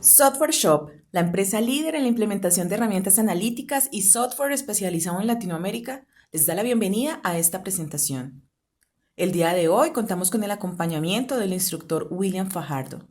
Software Shop, la empresa líder en la implementación de herramientas analíticas y software especializado en Latinoamérica, les da la bienvenida a esta presentación. El día de hoy contamos con el acompañamiento del instructor William Fajardo,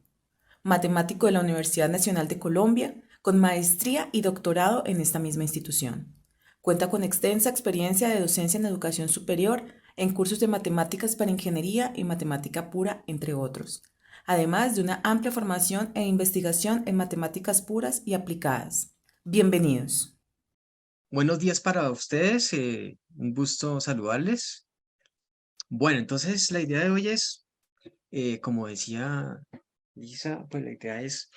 matemático de la Universidad Nacional de Colombia, con maestría y doctorado en esta misma institución. Cuenta con extensa experiencia de docencia en educación superior en cursos de matemáticas para ingeniería y matemática pura, entre otros, además de una amplia formación e investigación en matemáticas puras y aplicadas. Bienvenidos. Buenos días para ustedes, un gusto saludarles. Bueno, entonces la idea de hoy es, como decía Lisa, pues la idea es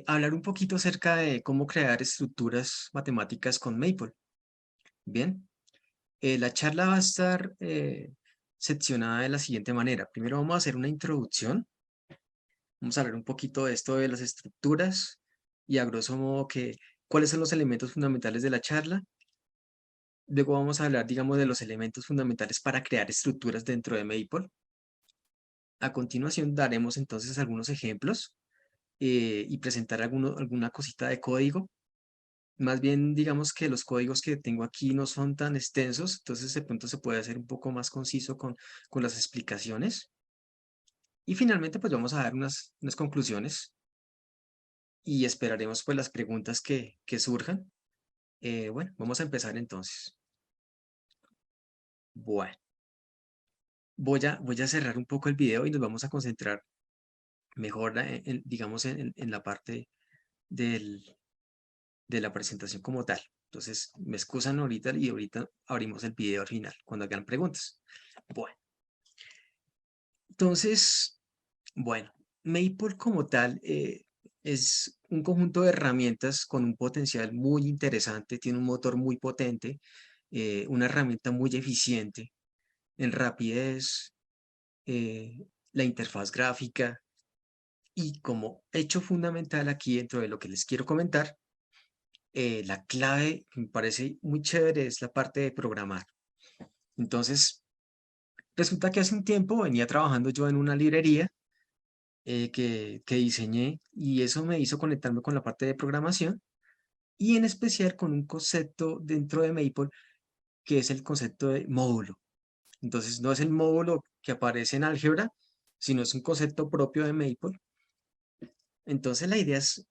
hablar un poquito acerca de cómo crear estructuras matemáticas con Maple. Bien, la charla va a estar seccionada de la siguiente manera. Primero vamos a hacer una introducción, vamos a hablar un poquito de esto de las estructuras y a grosso modo cuáles son los elementos fundamentales de la charla. Luego vamos a hablar, digamos, de los elementos fundamentales para crear estructuras dentro de Maple. A continuación daremos entonces algunos ejemplos y presentar alguna cosita de código. Más bien, digamos que los códigos que tengo aquí no son tan extensos, entonces de pronto se puede hacer un poco más conciso con las explicaciones. Y finalmente, pues vamos a dar unas conclusiones y esperaremos pues las preguntas que surjan. Bueno, vamos a empezar entonces. Bueno, voy a cerrar un poco el video y nos vamos a concentrar mejor, digamos, en la parte del, de la presentación como tal. Entonces, me excusan ahorita y ahorita abrimos el video al final, cuando hagan preguntas. Bueno, entonces, bueno, Maple como tal es un conjunto de herramientas con un potencial muy interesante, tiene un motor muy potente, una herramienta muy eficiente en rapidez, la interfaz gráfica y como hecho fundamental aquí dentro de lo que les quiero comentar, la clave que me parece muy chévere es la parte de programar. Entonces, resulta que hace un tiempo venía trabajando yo en una librería que diseñé y eso me hizo conectarme con la parte de programación y en especial con un concepto dentro de Maple que es el concepto de módulo. Entonces, no es el módulo que aparece en álgebra, sino es un concepto propio de Maple. Entonces, la idea es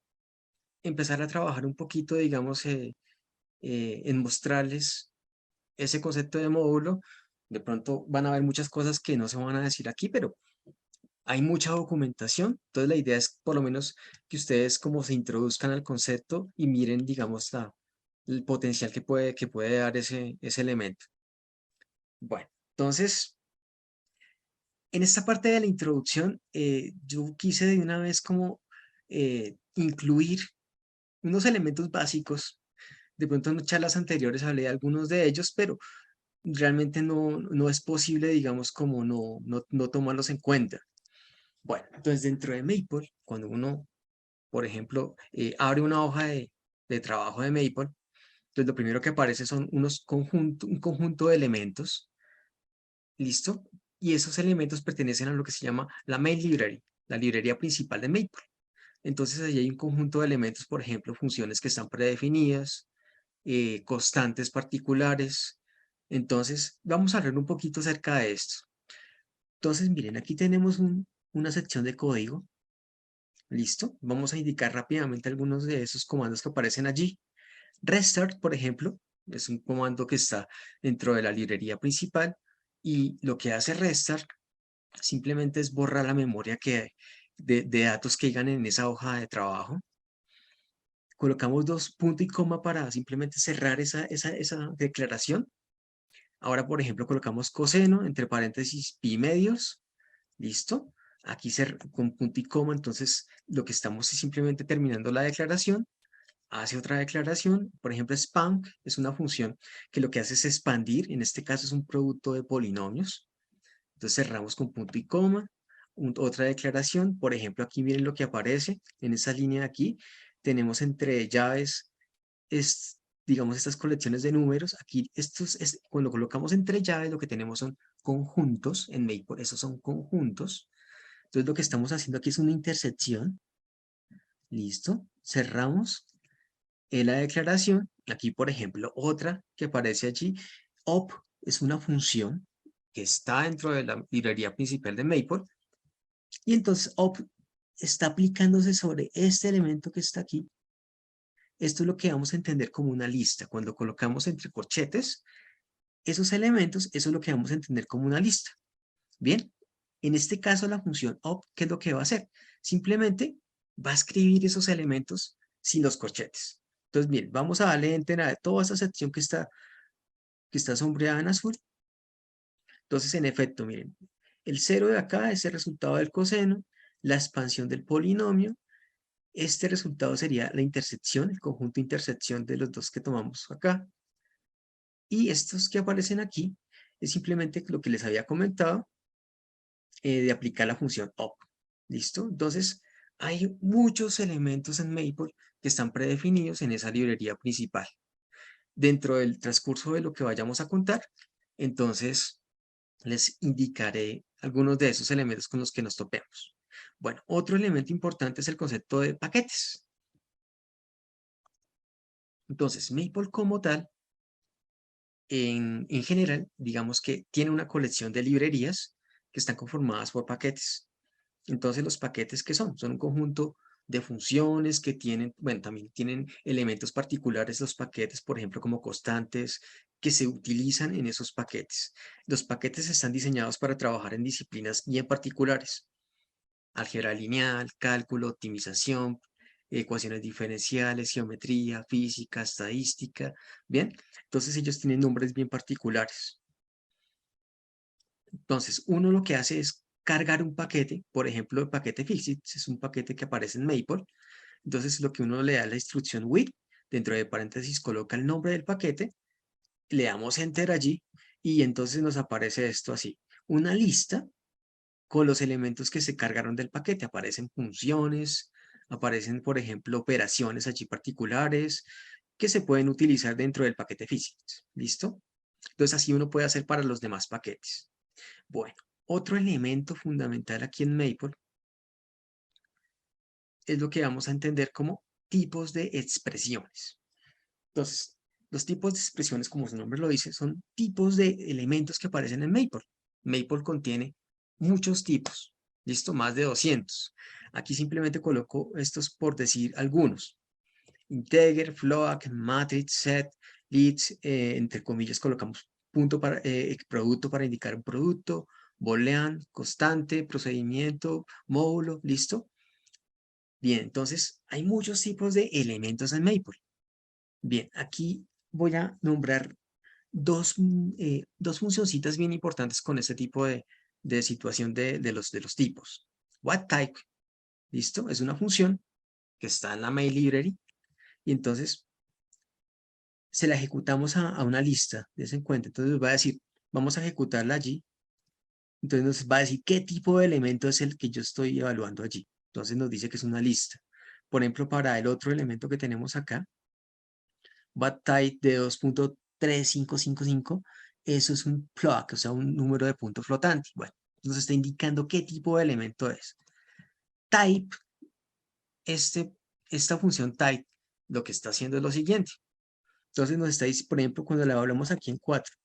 empezar a trabajar un poquito, digamos, en mostrarles ese concepto de módulo. De pronto van a haber muchas cosas que no se van a decir aquí, pero hay mucha documentación. Entonces la idea es por lo menos que ustedes como se introduzcan al concepto y miren, digamos, el potencial que puede dar ese elemento. Bueno, entonces, en esta parte de la introducción, yo quise de una vez como incluir unos elementos básicos. De pronto en charlas anteriores hablé de algunos de ellos, pero realmente no es posible, digamos, como no tomarlos en cuenta. Bueno, entonces dentro de Maple, cuando uno, por ejemplo, abre una hoja de trabajo de Maple, entonces lo primero que aparece son un conjunto de elementos, ¿listo? Y esos elementos pertenecen a lo que se llama la Main Library, la librería principal de Maple. Entonces allí hay un conjunto de elementos, por ejemplo, funciones que están predefinidas, constantes particulares. Entonces, vamos a hablar un poquito acerca de esto. Entonces, miren, aquí tenemos una sección de código. ¿Listo? Vamos a indicar rápidamente algunos de esos comandos que aparecen allí. Restart, por ejemplo, es un comando que está dentro de la librería principal y lo que hace restart simplemente es borrar la memoria de datos que llegan en esa hoja de trabajo. Colocamos dos puntos y coma para simplemente cerrar esa declaración. Ahora, por ejemplo, colocamos coseno, entre paréntesis, pi medios. ¿Listo? Aquí con punto y coma, entonces lo que estamos es simplemente terminando la declaración. Hace otra declaración, por ejemplo, spank es una función que lo que hace es expandir, en este caso es un producto de polinomios. Entonces cerramos con punto y coma. Otra declaración, por ejemplo, aquí miren lo que aparece en esa línea de aquí. Tenemos entre llaves es, digamos, estas colecciones de números. Aquí, cuando colocamos entre llaves, lo que tenemos son conjuntos en Maple, esos son conjuntos. Entonces, lo que estamos haciendo aquí es una intersección, Listo. Cerramos la declaración. Aquí, por ejemplo, otra que aparece allí. Op es una función que está dentro de la librería principal de Maple. Y entonces op está aplicándose sobre este elemento que está aquí. Esto es lo que vamos a entender como una lista. Cuando colocamos entre corchetes esos elementos, eso es lo que vamos a entender como una lista. Bien, en este caso la función op, ¿qué es lo que va a hacer? Simplemente va a escribir esos elementos sin los corchetes. Entonces, bien, vamos a darle enter a toda esa sección que está sombreada en azul. Entonces, en efecto, miren, el 0 de acá es el resultado del coseno, la expansión del polinomio. Este resultado sería la intersección, el conjunto de intersección de los dos que tomamos acá. Y estos que aparecen aquí es simplemente lo que les había comentado, de aplicar la función op. ¿Listo? Entonces, hay muchos elementos en Maple que están predefinidos en esa librería principal. Dentro del transcurso de lo que vayamos a contar, entonces les indicaré algunos de esos elementos con los que nos topemos. Bueno, otro elemento importante es el concepto de paquetes. Entonces, Maple como tal, en general, digamos que tiene una colección de librerías que están conformadas por paquetes. Entonces, ¿los paquetes qué son? Son un conjunto de funciones que tienen, bueno, también tienen elementos particulares los paquetes, por ejemplo, como constantes que se utilizan en esos paquetes. Los paquetes están diseñados para trabajar en disciplinas bien particulares: álgebra lineal, cálculo, optimización, ecuaciones diferenciales, geometría, física, estadística. Bien, entonces ellos tienen nombres bien particulares. Entonces, uno lo que hace es cargar un paquete, por ejemplo, el paquete Fixit, es un paquete que aparece en Maple. Entonces, lo que uno le da es la instrucción with, dentro de paréntesis coloca el nombre del paquete, le damos enter allí y entonces nos aparece esto así: una lista con los elementos que se cargaron del paquete. Aparecen funciones, aparecen, por ejemplo, operaciones allí particulares que se pueden utilizar dentro del paquete Fixit. ¿Listo? Entonces, así uno puede hacer para los demás paquetes. Bueno, otro elemento fundamental aquí en Maple es lo que vamos a entender como tipos de expresiones. Entonces, los tipos de expresiones, como su nombre lo dice, son tipos de elementos que aparecen en Maple. Maple contiene muchos tipos, listo, más de 200. Aquí simplemente coloco estos por decir algunos: integer, float, matrix, set, leads, entre comillas colocamos punto para, producto para indicar un producto, boolean, constante, procedimiento, módulo, listo. Bien, entonces hay muchos tipos de elementos en Maple. Bien, aquí voy a nombrar dos funcioncitas bien importantes con este tipo de situación de los tipos. What type, listo, es una función que está en la main library y entonces se la ejecutamos a una lista, de en cuenta. Entonces nos va a decir, vamos a ejecutarla allí. Entonces nos va a decir qué tipo de elemento es el que yo estoy evaluando allí. Entonces nos dice que es una lista. Por ejemplo, para el otro elemento que tenemos acá, what type de 2.3555, eso es un float, o sea, un número de punto flotante. Bueno, nos está indicando qué tipo de elemento es. Type, esta función type, lo que está haciendo es lo siguiente. Entonces nos está diciendo, por ejemplo, cuando la hablamos aquí en 4,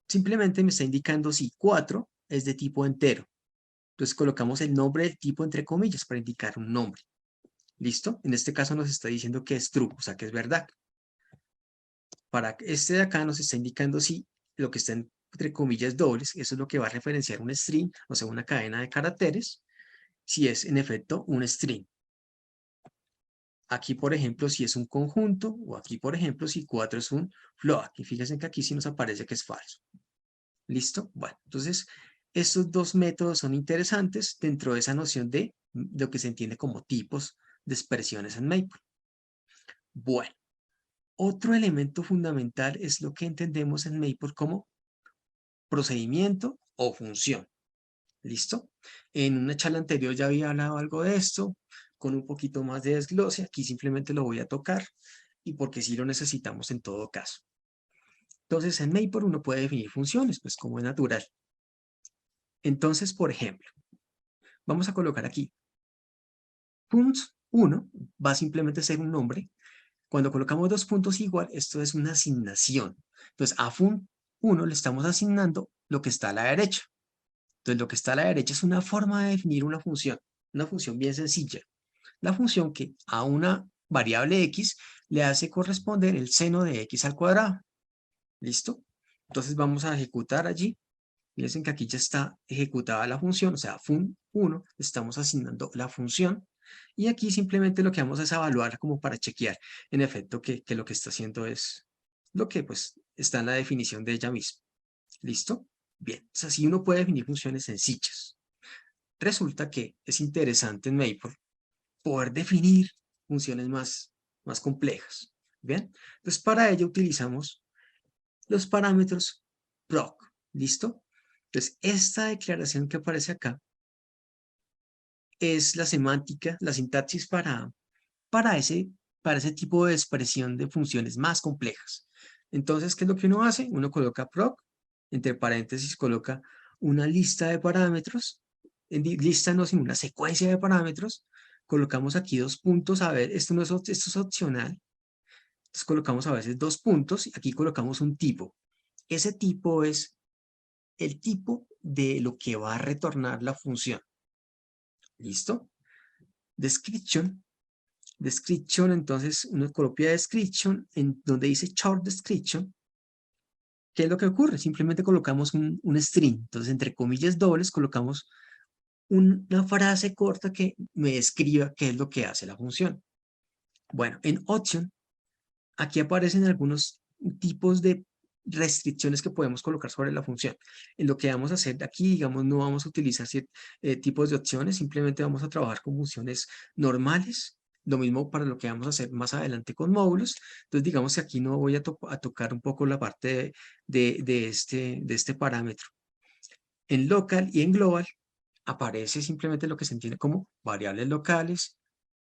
simplemente me está indicando si 4 es de tipo entero. Entonces colocamos el nombre del tipo entre comillas para indicar un nombre. ¿Listo? En este caso nos está diciendo que es true, o sea, que es verdad. Para este de acá nos está indicando si lo que está entre comillas dobles, eso es lo que va a referenciar un string, o sea, una cadena de caracteres, si es en efecto un string. Aquí, por ejemplo, si es un conjunto, o aquí, por ejemplo, si 4 es un float. Y fíjense que aquí sí nos aparece que es falso. ¿Listo? Bueno, entonces, estos dos métodos son interesantes dentro de esa noción de lo que se entiende como tipos de expresiones en Maple. Bueno, otro elemento fundamental es lo que entendemos en Maple como procedimiento o función. ¿Listo? En una charla anterior ya había hablado algo de esto, con un poquito más de desglose. Aquí simplemente lo voy a tocar y porque sí lo necesitamos en todo caso. Entonces, en Maple uno puede definir funciones, pues como es natural. Entonces, por ejemplo, vamos a colocar aquí 1 va a simplemente ser un nombre. Cuando colocamos dos puntos igual, esto es una asignación. Entonces, a fun1 le estamos asignando lo que está a la derecha. Entonces, lo que está a la derecha es una forma de definir una función bien sencilla. La función que a una variable x le hace corresponder el seno de x al cuadrado. ¿Listo? Entonces vamos a ejecutar allí. Fíjense que aquí ya está ejecutada la función, o sea, fun1, estamos asignando la función. Y aquí simplemente lo que vamos a es evaluar como para chequear, en efecto, que lo que está haciendo es lo que pues está en la definición de ella misma. ¿Listo? Bien, entonces así uno puede definir funciones sencillas. Resulta que es interesante en Maple poder definir funciones más complejas. ¿Bien? Entonces para ello utilizamos los parámetros proc. ¿Listo? Entonces esta declaración que aparece acá es la semántica, la sintaxis para ese, para ese tipo de expresión de funciones más complejas. Entonces, ¿qué es lo que uno hace? Uno coloca proc, entre paréntesis coloca una lista de parámetros, lista no, sino una secuencia de parámetros. Colocamos aquí dos puntos, a ver, esto es opcional. Entonces colocamos a veces dos puntos y aquí colocamos un tipo. Ese tipo es el tipo de lo que va a retornar la función. ¿Listo? Description. Description, entonces uno copia description en donde dice short description. ¿Qué es lo que ocurre? Simplemente colocamos un string. Entonces, entre comillas dobles, colocamos una frase corta que me describa qué es lo que hace la función. Bueno, en option, aquí aparecen algunos tipos de restricciones que podemos colocar sobre la función. En lo que vamos a hacer aquí, digamos, no vamos a utilizar tipos de opciones, simplemente vamos a trabajar con funciones normales. Lo mismo para lo que vamos a hacer más adelante con módulos. Entonces, digamos que aquí no voy a tocar un poco la parte de este parámetro. En local y en global aparece simplemente lo que se entiende como variables locales,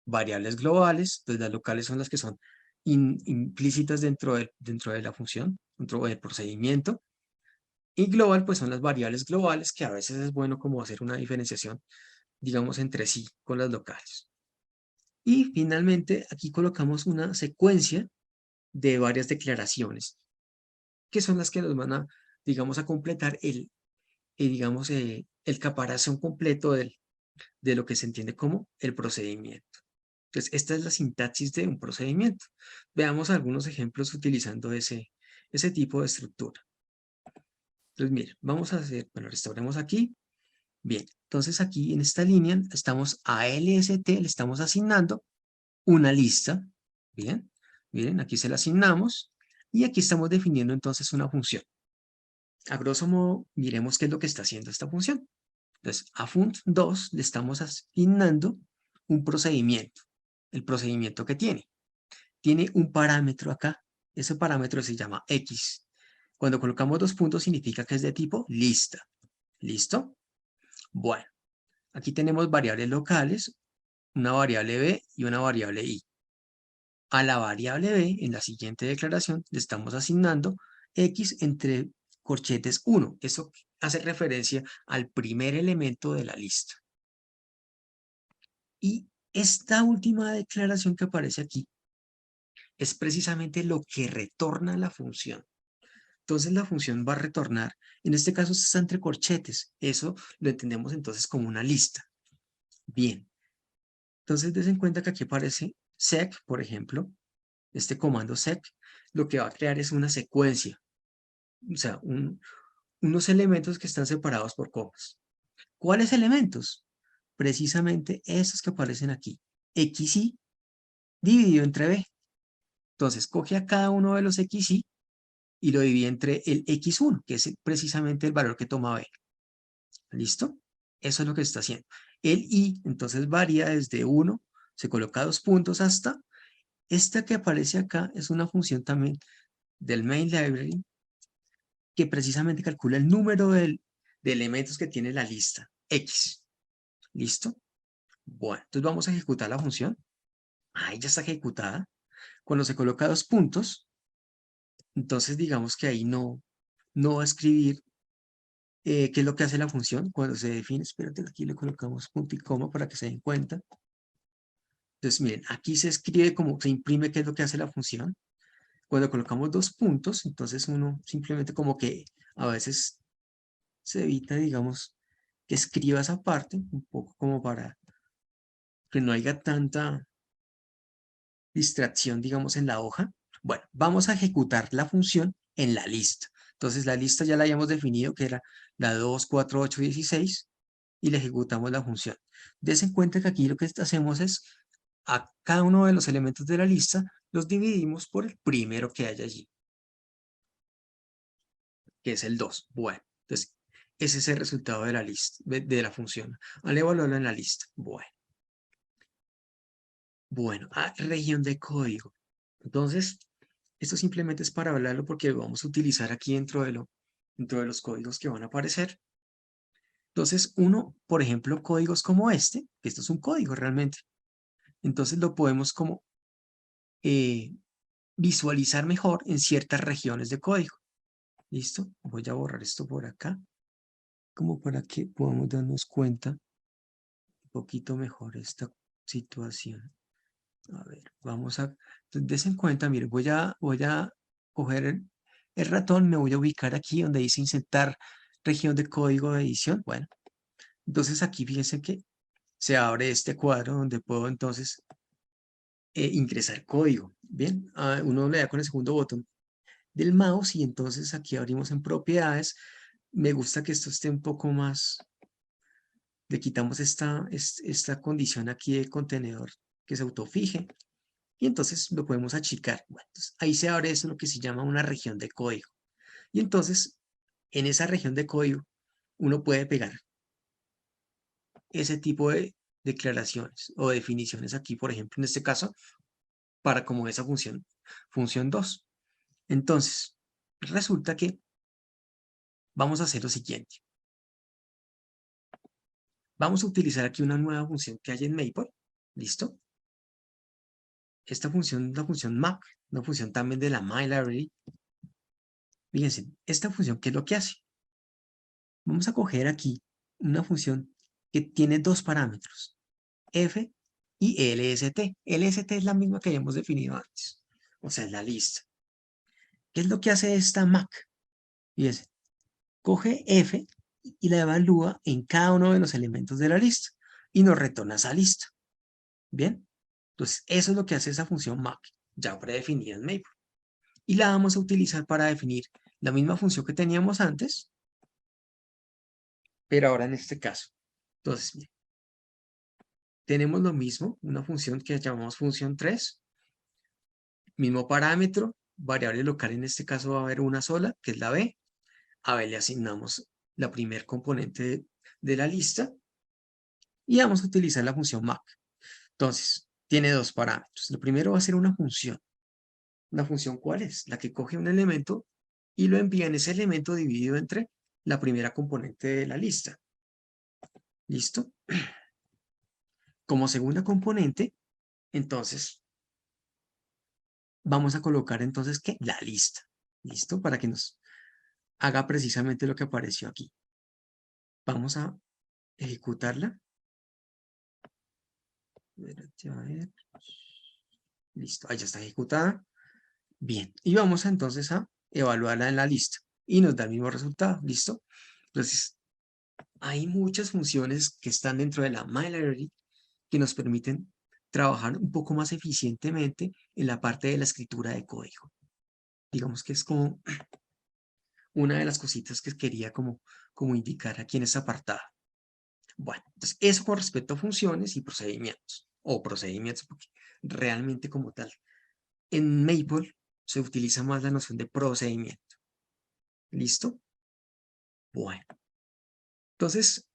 variables globales. Entonces, las locales son las que son implícitas dentro de la función, dentro del procedimiento. Y global, pues son las variables globales, que a veces es bueno como hacer una diferenciación, digamos, entre sí con las locales. Y finalmente, aquí colocamos una secuencia de varias declaraciones, que son las que nos van a, digamos, a completar digamos, el caparazón completo de lo que se entiende como el procedimiento. Entonces, esta es la sintaxis de un procedimiento. Veamos algunos ejemplos utilizando ese tipo de estructura. Entonces, miren, vamos a hacer, bueno, restauremos aquí. Bien, entonces aquí en esta línea estamos a LST, le estamos asignando una lista. Bien, miren, aquí se la asignamos y aquí estamos definiendo entonces una función. A grosso modo, miremos qué es lo que está haciendo esta función. Entonces, a funt2 le estamos asignando un procedimiento, el procedimiento que tiene. Tiene un parámetro acá, ese parámetro se llama x. Cuando colocamos dos puntos significa que es de tipo lista. ¿Listo? Bueno, aquí tenemos variables locales, una variable b y una variable i. A la variable b, en la siguiente declaración, le estamos asignando x entre corchetes 1. Eso hace referencia al primer elemento de la lista. Y esta última declaración que aparece aquí es precisamente lo que retorna la función. Entonces la función va a retornar, en este caso está entre corchetes, eso lo entendemos entonces como una lista. Bien, entonces des en cuenta que aquí aparece sec, por ejemplo, este comando sec, lo que va a crear es una secuencia, o sea, unos elementos que están separados por comas. ¿Cuáles elementos? Precisamente esos que aparecen aquí, xy dividido entre b. Entonces coge a cada uno de los xy y lo divide entre el x1, que es precisamente el valor que toma b. ¿Listo? Eso es lo que está haciendo. El i, entonces, varía desde 1, se coloca 2 puntos hasta, esta que aparece acá es una función también del main library, que precisamente calcula el número de elementos que tiene la lista, x. ¿Listo? Bueno, entonces vamos a ejecutar la función. Ahí ya está ejecutada. Cuando se coloca 2 puntos, entonces digamos que ahí no va a escribir qué es lo que hace la función cuando se define. Espérate, aquí le colocamos punto y coma para que se den cuenta. Entonces, miren, aquí se escribe como se imprime qué es lo que hace la función. Cuando colocamos dos puntos, entonces uno simplemente como que a veces se evita, digamos, que escriba esa parte, un poco como para que no haya tanta distracción, digamos, en la hoja. Bueno, vamos a ejecutar la función en la lista. Entonces, la lista ya la habíamos definido, que era la 2, 4, 8, 16, y le ejecutamos la función. Des en cuenta que aquí lo que hacemos es, a cada uno de los elementos de la lista, los dividimos por el primero que hay allí, que es el 2. Bueno, entonces, ese es el resultado de la lista, de la función. Al evaluarlo en la lista. Bueno, región de código. Entonces, esto simplemente es para hablarlo porque lo vamos a utilizar aquí dentro de los códigos que van a aparecer. Entonces, uno, por ejemplo, códigos como este, que esto es un código realmente. Entonces lo podemos como eh, visualizar mejor en ciertas regiones de código. ¿Listo? Voy a borrar esto por acá, como para que podamos darnos cuenta un poquito mejor esta situación. A ver, vamos a, entonces, des en cuenta, mire, voy a coger el ratón, me voy a ubicar aquí donde dice insertar región de código de edición. Bueno, entonces aquí fíjense que se abre este cuadro donde puedo entonces ingresar código. Bien, uno le da con el segundo botón del mouse y entonces aquí abrimos en propiedades. Me gusta que esto esté un poco más, le quitamos esta condición aquí de contenedor que se autofije y entonces lo podemos achicar. Bueno, entonces, ahí se abre eso lo que se llama una región de código. Y entonces, en esa región de código, uno puede pegar ese tipo de declaraciones o definiciones aquí, por ejemplo, en este caso, para como esa función 2. Entonces, resulta que vamos a hacer lo siguiente. Vamos a utilizar aquí una nueva función que hay en Maple. ¿Listo? Esta función es la función map, una función también de la myLibrary. Fíjense, esta función, ¿qué es lo que hace? Vamos a coger aquí una función que tiene dos parámetros, f y lst. Lst es la misma que habíamos definido antes, o sea, es la lista. ¿Qué es lo que hace esta Mac? Fíjense, coge f y la evalúa en cada uno de los elementos de la lista y nos retorna esa lista. ¿Bien? Entonces, eso es lo que hace esa función Mac, ya predefinida en Maple. Y la vamos a utilizar para definir la misma función que teníamos antes, pero ahora en este caso. Entonces, bien, tenemos lo mismo, una función que llamamos función 3, mismo parámetro, variable local en este caso va a haber una sola, que es la b. A b le asignamos la primer componente de la lista y vamos a utilizar la función map. Entonces, tiene dos parámetros. Lo primero va a ser una función. ¿Una función cuál es? La que coge un elemento y lo envía en ese elemento dividido entre la primera componente de la lista. ¿Listo? Como segunda componente, entonces, vamos a colocar entonces, ¿qué? La lista. ¿Listo? Para que nos haga precisamente lo que apareció aquí. Vamos a ejecutarla. Espérate, a ver. Listo, ahí ya está ejecutada. Bien, y vamos entonces a evaluarla en la lista. Y nos da el mismo resultado. ¿Listo? Entonces, hay muchas funciones que están dentro de la myLibrary que nos permiten trabajar un poco más eficientemente en la parte de la escritura de código. Digamos que es como una de las cositas que quería como indicar aquí en esta apartado. Bueno, entonces eso con respecto a funciones y procedimientos, o procedimientos, porque realmente como tal, en Maple se utiliza más la noción de procedimiento. ¿Listo? Bueno, entonces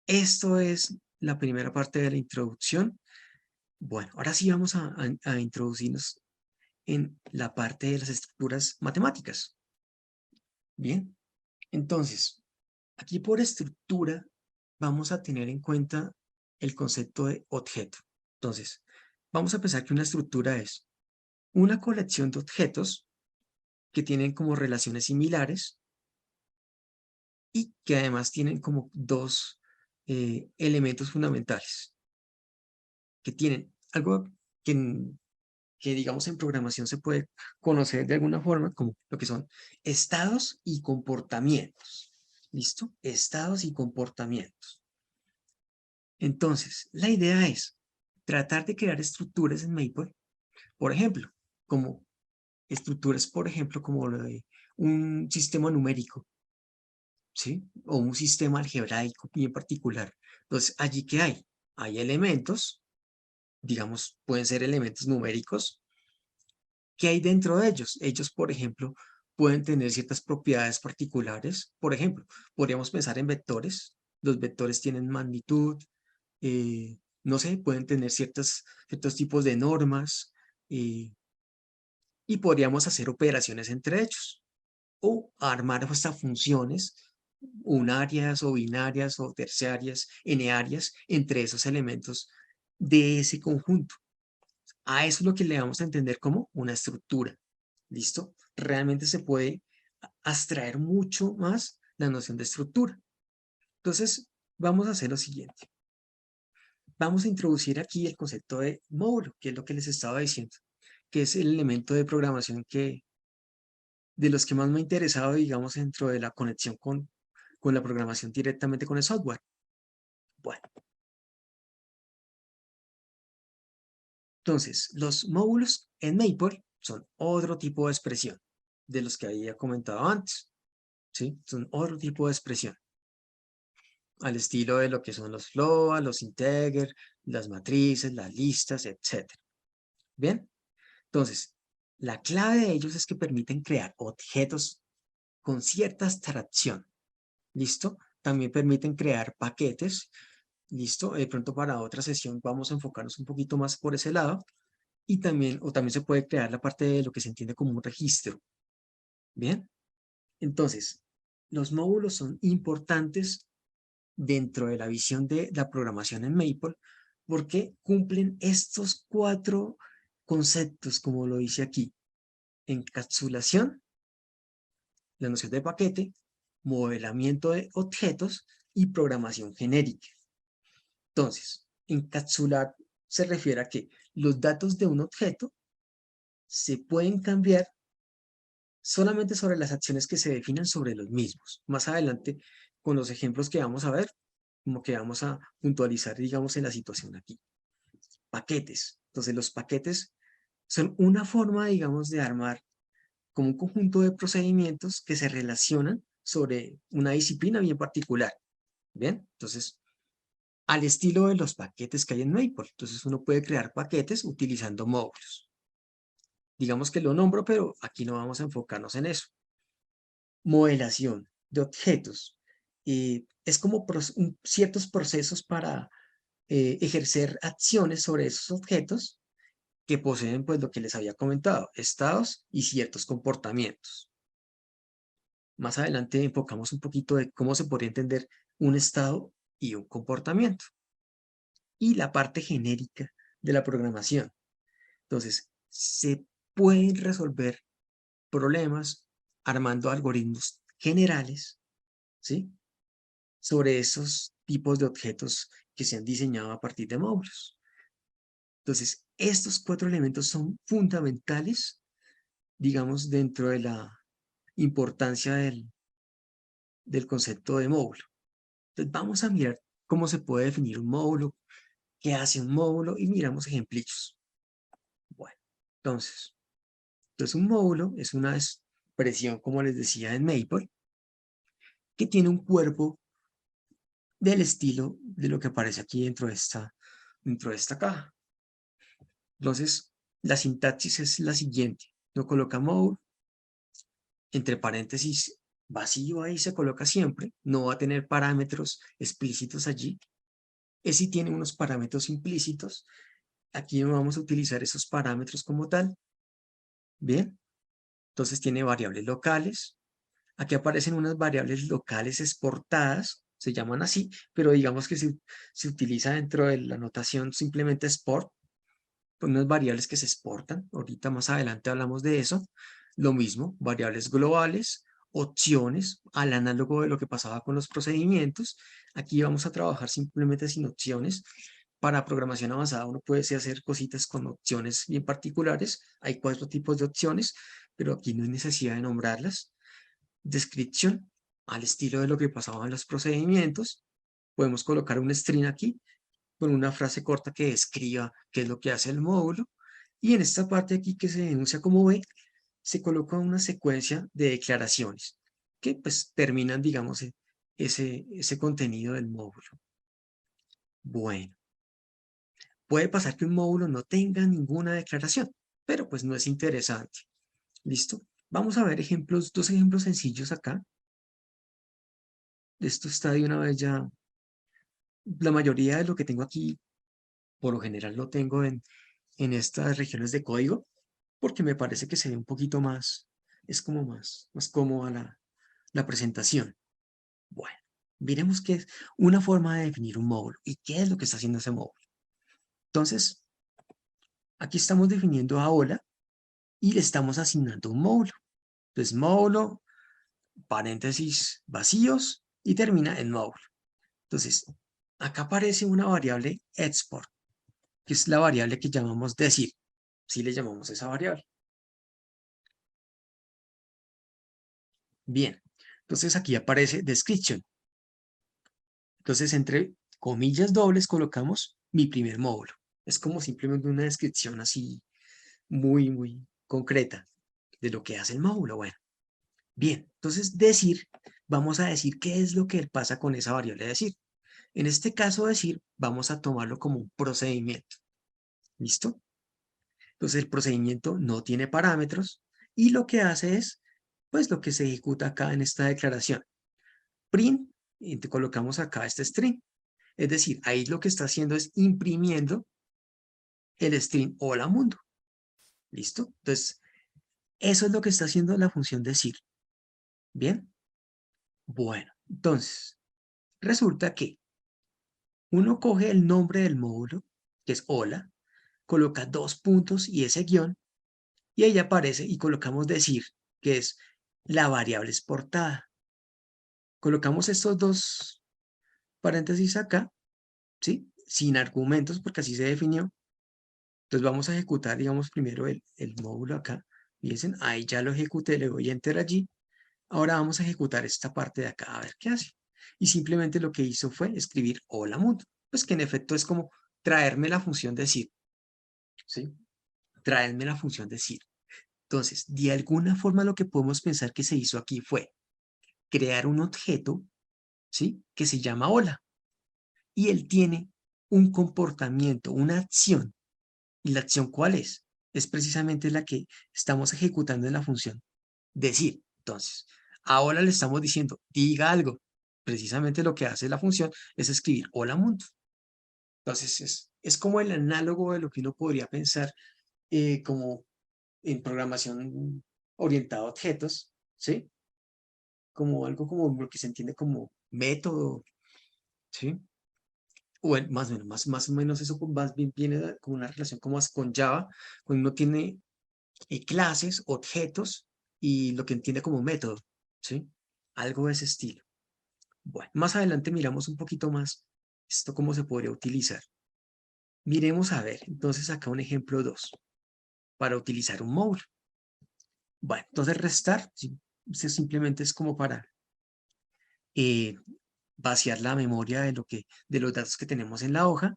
esto es la primera parte de la introducción. Bueno, ahora sí vamos a introducirnos en la parte de las estructuras matemáticas. Bien, entonces, aquí por estructura vamos a tener en cuenta el concepto de objeto. Entonces, vamos a pensar que una estructura es una colección de objetos que tienen como relaciones similares y que además tienen como dos elementos fundamentales, que tienen algo que digamos en programación se puede conocer de alguna forma como lo que son estados y comportamientos. ¿Listo? Estados y comportamientos. Entonces, la idea es tratar de crear estructuras en Maple, por ejemplo, como estructuras, por ejemplo, como lo de un sistema numérico, ¿sí? O un sistema algebraico bien particular. Entonces, ¿allí qué hay? Hay elementos, digamos, pueden ser elementos numéricos. ¿Qué hay dentro de ellos? Ellos, por ejemplo, pueden tener ciertas propiedades particulares. Por ejemplo, podríamos pensar en vectores. Los vectores tienen magnitud, no sé, pueden tener ciertos tipos de normas eh, y podríamos hacer operaciones entre ellos o armar hasta funciones unarias o binarias o terciarias, n-arias entre esos elementos de ese conjunto. A eso es lo que le vamos a entender como una estructura. ¿Listo? Realmente se puede abstraer mucho más la noción de estructura. Entonces, vamos a hacer lo siguiente. Vamos a introducir aquí el concepto de módulo, que es lo que les estaba diciendo, que es el elemento de programación de los que más me ha interesado, digamos, dentro de la conexión con la programación directamente con el software. Bueno, entonces, los módulos en Maple son otro tipo de expresión de los que había comentado antes, ¿sí? Son otro tipo de expresión, al estilo de lo que son los float, los integer, las matrices, las listas, etc. ¿Bien? Entonces, la clave de ellos es que permiten crear objetos con cierta abstracción. ¿Listo? También permiten crear paquetes. ¿Listo? De pronto para otra sesión vamos a enfocarnos un poquito más por ese lado. Y también, o también se puede crear la parte de lo que se entiende como un registro. ¿Bien? Entonces, los módulos son importantes dentro de la visión de la programación en Maple porque cumplen estos 4 conceptos, como lo dice aquí: encapsulación, la noción de paquete, modelamiento de objetos y programación genérica. Entonces, encapsular se refiere a que los datos de un objeto se pueden cambiar solamente sobre las acciones que se definan sobre los mismos. Más adelante, con los ejemplos que vamos a ver, como que vamos a puntualizar, digamos, en la situación aquí. Paquetes. Entonces, los paquetes son una forma, digamos, de armar como un conjunto de procedimientos que se relacionan sobre una disciplina bien particular. ¿Bien? Entonces, al estilo de los paquetes que hay en Maple. Entonces, uno puede crear paquetes utilizando módulos. Digamos que lo nombro, pero aquí no vamos a enfocarnos en eso. Modelación de objetos. Es como ciertos procesos para ejercer acciones sobre esos objetos que poseen, pues, lo que les había comentado, estados y ciertos comportamientos. Más adelante enfocamos un poquito de cómo se podría entender un estado y un comportamiento. Y la parte genérica de la programación. Entonces, se pueden resolver problemas armando algoritmos generales, ¿sí? Sobre esos tipos de objetos que se han diseñado a partir de módulos. Entonces, estos 4 elementos son fundamentales, digamos, dentro de la importancia del concepto de módulo. Entonces, vamos a mirar cómo se puede definir un módulo, qué hace un módulo y miramos ejemplitos. Bueno, entonces un módulo es una expresión, como les decía en Maple, que tiene un cuerpo del estilo de lo que aparece aquí dentro de esta caja. Entonces, la sintaxis es la siguiente. Uno coloca módulo, entre paréntesis vacío, ahí se coloca siempre, no va a tener parámetros explícitos allí. Es si tiene unos parámetros implícitos, aquí no vamos a utilizar esos parámetros como tal. Bien, entonces tiene variables locales. Aquí aparecen unas variables locales exportadas, se llaman así, pero digamos que se utiliza dentro de la notación simplemente export, unas variables que se exportan. Ahorita más adelante hablamos de eso. Lo mismo, variables globales, opciones, al análogo de lo que pasaba con los procedimientos. Aquí vamos a trabajar simplemente sin opciones Para programación avanzada uno puede hacer cositas con opciones bien particulares. Hay 4 tipos de opciones, pero aquí no hay necesidad de nombrarlas. Descripción, al estilo de lo que pasaba en los procedimientos. Podemos colocar un string aquí con una frase corta que describa qué es lo que hace el módulo. Y en esta parte aquí que se denuncia como B, se coloca una secuencia de declaraciones que pues terminan, digamos, ese contenido del módulo. Bueno, puede pasar que un módulo no tenga ninguna declaración, pero pues no es interesante. ¿Listo? Vamos a ver ejemplos, dos ejemplos sencillos acá. Esto está de una vez ya. La mayoría de lo que tengo aquí, por lo general lo tengo en estas regiones de código, porque me parece que se ve un poquito más, es como más cómoda la presentación. Bueno, miremos qué es una forma de definir un módulo y qué es lo que está haciendo ese módulo. Entonces, aquí estamos definiendo a hola y le estamos asignando un módulo. Entonces, módulo, paréntesis vacíos y termina en módulo. Entonces, acá aparece una variable export, que es la variable que llamamos decir. Si le llamamos esa variable. Bien, entonces aquí aparece description. Entonces, entre comillas dobles colocamos mi primer módulo. Es como simplemente una descripción así muy concreta de lo que hace el módulo. Bueno, bien, entonces decir, vamos a decir qué es lo que pasa con esa variable decir. En este caso decir, vamos a tomarlo como un procedimiento. ¿Listo? Entonces el procedimiento no tiene parámetros y lo que hace es, pues lo que se ejecuta acá en esta declaración. Print, y te colocamos acá este string. Es decir, ahí lo que está haciendo es imprimiendo el string hola mundo. ¿Listo? Entonces, eso es lo que está haciendo la función decir. ¿Bien? Bueno, entonces, resulta que uno coge el nombre del módulo, que es hola, coloca 2 puntos y ese guión, y ahí aparece y colocamos decir, que es la variable exportada. Colocamos estos 2 paréntesis acá, ¿sí? Sin argumentos, porque así se definió. Entonces vamos a ejecutar, digamos, primero el módulo acá. Fíjense, ahí ya lo ejecuté, le doy enter allí. Ahora vamos a ejecutar esta parte de acá, a ver qué hace. Y simplemente lo que hizo fue escribir hola mundo. Pues que en efecto es como traerme la función decir, ¿sí? Traerme la función decir. Entonces, de alguna forma lo que podemos pensar que se hizo aquí fue crear un objeto, ¿sí? Que se llama hola. Y él tiene un comportamiento, una acción. ¿Y la acción cuál es? Es precisamente la que estamos ejecutando en la función decir. Entonces, ahora le estamos diciendo, diga algo. Precisamente lo que hace la función es escribir hola mundo. Entonces, es como el análogo de lo que uno podría pensar como en programación orientada a objetos, ¿sí? Como algo como lo que se entiende como método, ¿sí? O más o menos eso más bien viene como una relación como con Java, cuando uno tiene clases, objetos y lo que entiende como método, ¿sí? Algo de ese estilo. Bueno, más adelante miramos un poquito más esto cómo se podría utilizar. Miremos a ver, entonces acá un ejemplo 2 para utilizar un módulo. Bueno, entonces restar, sí, simplemente es como para eh, vaciar la memoria de los datos que tenemos en la hoja.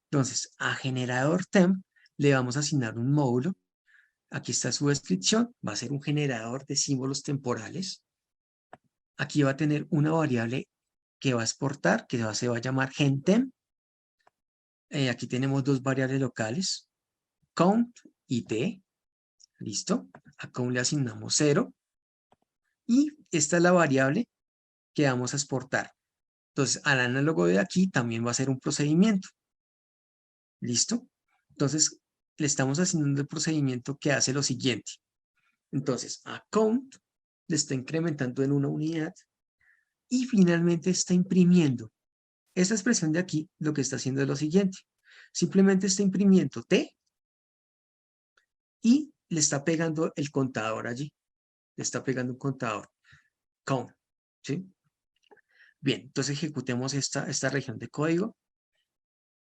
Entonces, a generador temp le vamos a asignar un módulo. Aquí está su descripción, va a ser un generador de símbolos temporales. Aquí va a tener una variable que va a exportar, que se va a llamar gentemp. Aquí tenemos 2 variables locales, count y t. ¿Listo? A count le asignamos 0. Y esta es la variable que vamos a exportar. Entonces, al análogo de aquí también va a ser un procedimiento. ¿Listo? Entonces, le estamos asignando el procedimiento que hace lo siguiente. Entonces, a count le está incrementando en una unidad y finalmente está imprimiendo. Esta expresión de aquí lo que está haciendo es lo siguiente. Simplemente está imprimiendo t y le está pegando el contador allí. Le está pegando un contador. Count. ¿Sí? Bien, entonces ejecutemos esta región de código.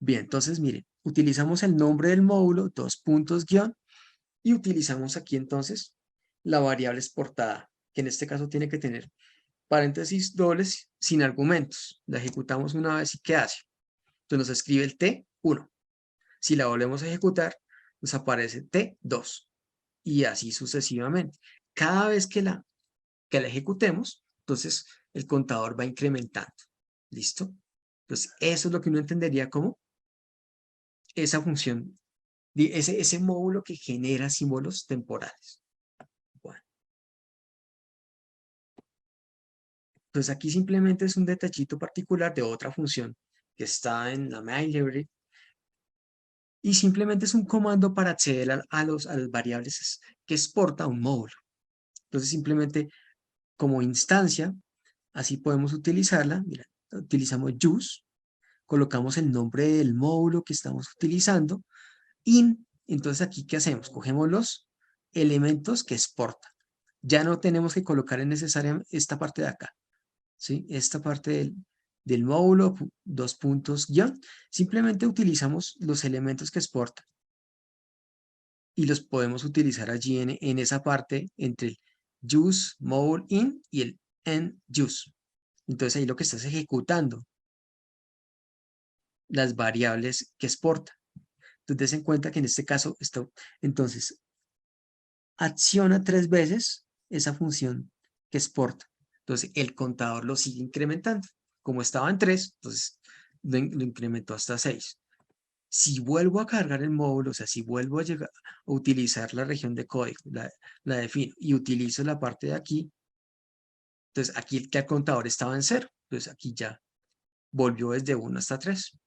Bien, entonces miren, utilizamos el nombre del módulo, dos puntos guión, y utilizamos aquí entonces la variable exportada, que en este caso tiene que tener paréntesis dobles sin argumentos. La ejecutamos una vez y ¿qué hace? Entonces nos escribe el T1. Si la volvemos a ejecutar, nos aparece T2 y así sucesivamente. Cada vez que la ejecutemos, entonces el contador va incrementando. ¿Listo? Entonces eso es lo que uno entendería como esa función, ese módulo que genera símbolos temporales. Bueno, entonces aquí simplemente es un detallito particular de otra función que está en la main library y simplemente es un comando para acceder a las variables que exporta un módulo. Entonces simplemente como instancia, así podemos utilizarla. Mira, utilizamos use, colocamos el nombre del módulo que estamos utilizando, in, entonces aquí ¿qué hacemos? Cogemos los elementos que exporta. Ya no tenemos que colocar en necesariamente esta parte de acá, ¿sí? Esta parte del módulo, dos puntos, guión. Simplemente utilizamos los elementos que exporta y los podemos utilizar allí en esa parte entre el use, módulo, in y el end use. Entonces ahí lo que estás ejecutando, las variables que exporta. Entonces, en cuenta que en este caso, entonces, acciona 3 veces esa función que exporta. Entonces, el contador lo sigue incrementando. Como estaba en 3, entonces lo incrementó hasta 6. Si vuelvo a cargar el módulo, o sea, si vuelvo a llegar a utilizar la región de código, la defino y utilizo la parte de aquí, entonces aquí el contador estaba en 0. Entonces, aquí ya volvió desde 1 hasta 3.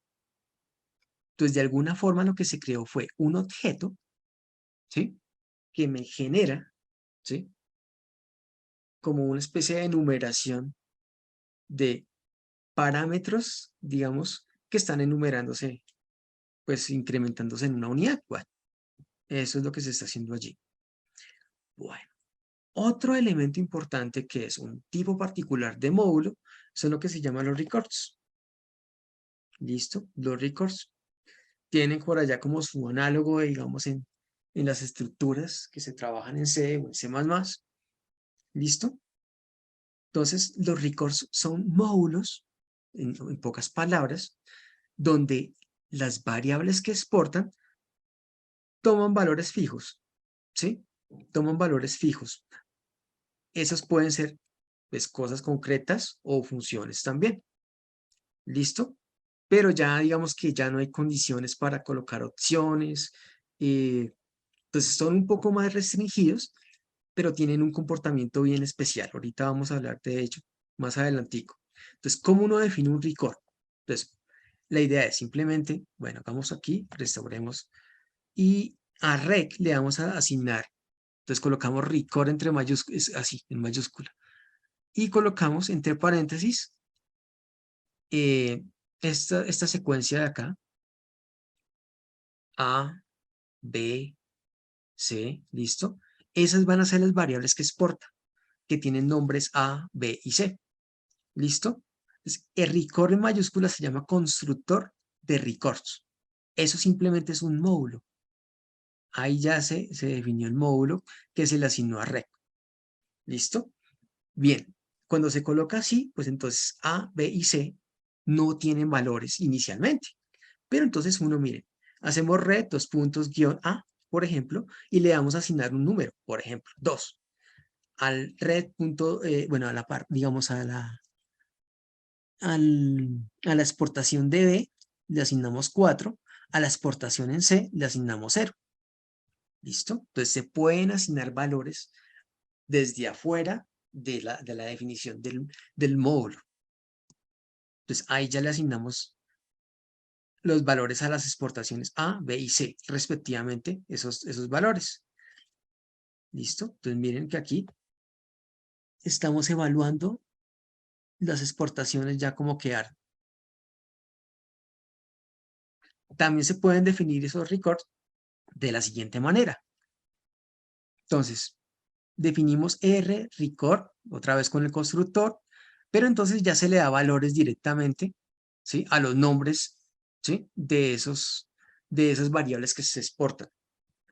Entonces, de alguna forma lo que se creó fue un objeto, ¿sí? Que me genera, ¿sí? Como una especie de numeración de parámetros, digamos, que están enumerándose, pues incrementándose en una unidad. Bueno, eso es lo que se está haciendo allí. Bueno, otro elemento importante que es un tipo particular de módulo son lo que se llaman los records. ¿Listo? Los records tienen por allá como su análogo, digamos, en las estructuras que se trabajan en C o en C++. ¿Listo? Entonces, los records son módulos, en pocas palabras, donde las variables que exportan toman valores fijos, ¿sí? Toman valores fijos. Esos pueden ser, pues, cosas concretas o funciones también. ¿Listo? Pero ya digamos que ya no hay condiciones para colocar opciones. Entonces son un poco más restringidos, pero tienen un comportamiento bien especial. Ahorita vamos a hablar de ello más adelantico. Entonces, ¿cómo uno define un record? Entonces, la idea es simplemente, bueno, vamos aquí, restauremos, y a rec le vamos a asignar. Entonces colocamos record entre mayúsculas, así, en mayúscula. Y colocamos entre paréntesis eh, esta secuencia de acá, A, B, C, ¿listo? Esas van a ser las variables que exporta, que tienen nombres A, B y C. ¿Listo? Entonces, el record en mayúsculas se llama constructor de records. Eso simplemente es un módulo. Ahí ya se definió el módulo que se le asignó a rec. ¿Listo? Bien, cuando se coloca así, pues entonces A, B y C no tienen valores inicialmente. Pero entonces uno, mire, hacemos red, dos puntos, guión A, por ejemplo, y le damos a asignar un número, por ejemplo, 2. Al red punto, bueno, a la par, digamos, a la exportación de B le asignamos 4, a la exportación en C le asignamos 0. ¿Listo? Entonces se pueden asignar valores desde afuera de la definición del módulo. Entonces ahí ya le asignamos los valores a las exportaciones A, B y C, respectivamente, esos valores. ¿Listo? Entonces miren que aquí estamos evaluando las exportaciones ya como quedaron. También se pueden definir esos records de la siguiente manera. Entonces, definimos R, record, otra vez con el constructor, pero entonces ya se le da valores directamente, ¿sí? A los nombres ¿sí? De esas variables que se exportan.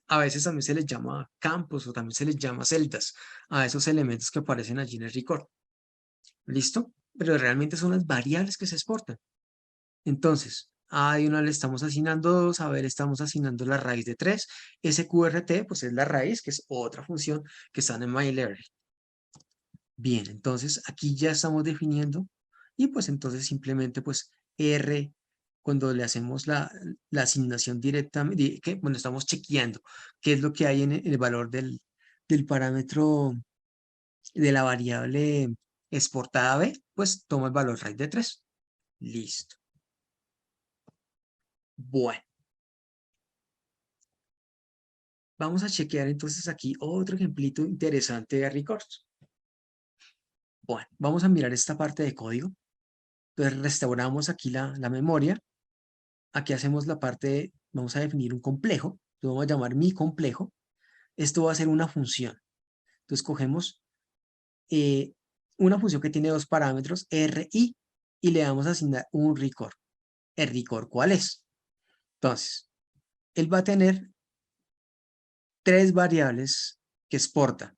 A veces también se les llama campos o también se les llama celdas a esos elementos que aparecen allí en el record. ¿Listo? Pero realmente son las variables que se exportan. Entonces, a una le estamos asignando 2, a B le estamos asignando la raíz de 3. SQRT, pues es la raíz, que es otra función que está en MyLibrary. Bien, entonces aquí ya estamos definiendo y pues entonces simplemente pues R, cuando le hacemos la asignación directamente, que bueno, estamos chequeando qué es lo que hay en el valor del parámetro de la variable exportada B, pues toma el valor raíz de 3. Listo. Bueno, vamos a chequear entonces aquí otro ejemplito interesante de records. Bueno, vamos a mirar esta parte de código. Entonces restauramos aquí la memoria. Aquí hacemos la parte, vamos a definir un complejo, lo vamos a llamar mi complejo. Esto va a ser una función. Entonces cogemos eh, una función que tiene dos parámetros, R y le vamos a asignar un record. ¿El record cuál es? Entonces, él va a tener tres variables que exporta.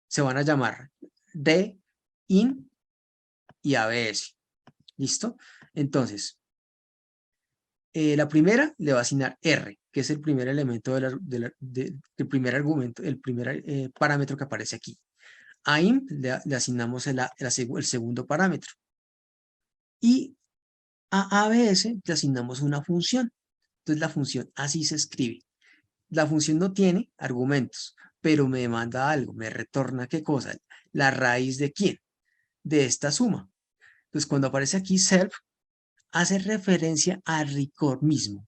Se van a llamar D, IN y ABS. ¿Listo? Entonces, la primera le va a asignar R, que es el primer elemento del primer argumento, el primer parámetro que aparece aquí. A IM le asignamos el segundo parámetro. Y a ABS le asignamos una función. Entonces la función así se escribe. La función no tiene argumentos, pero me demanda algo, me retorna qué cosa, la raíz de quién, de esta suma. Entonces cuando aparece aquí self, hace referencia al record mismo.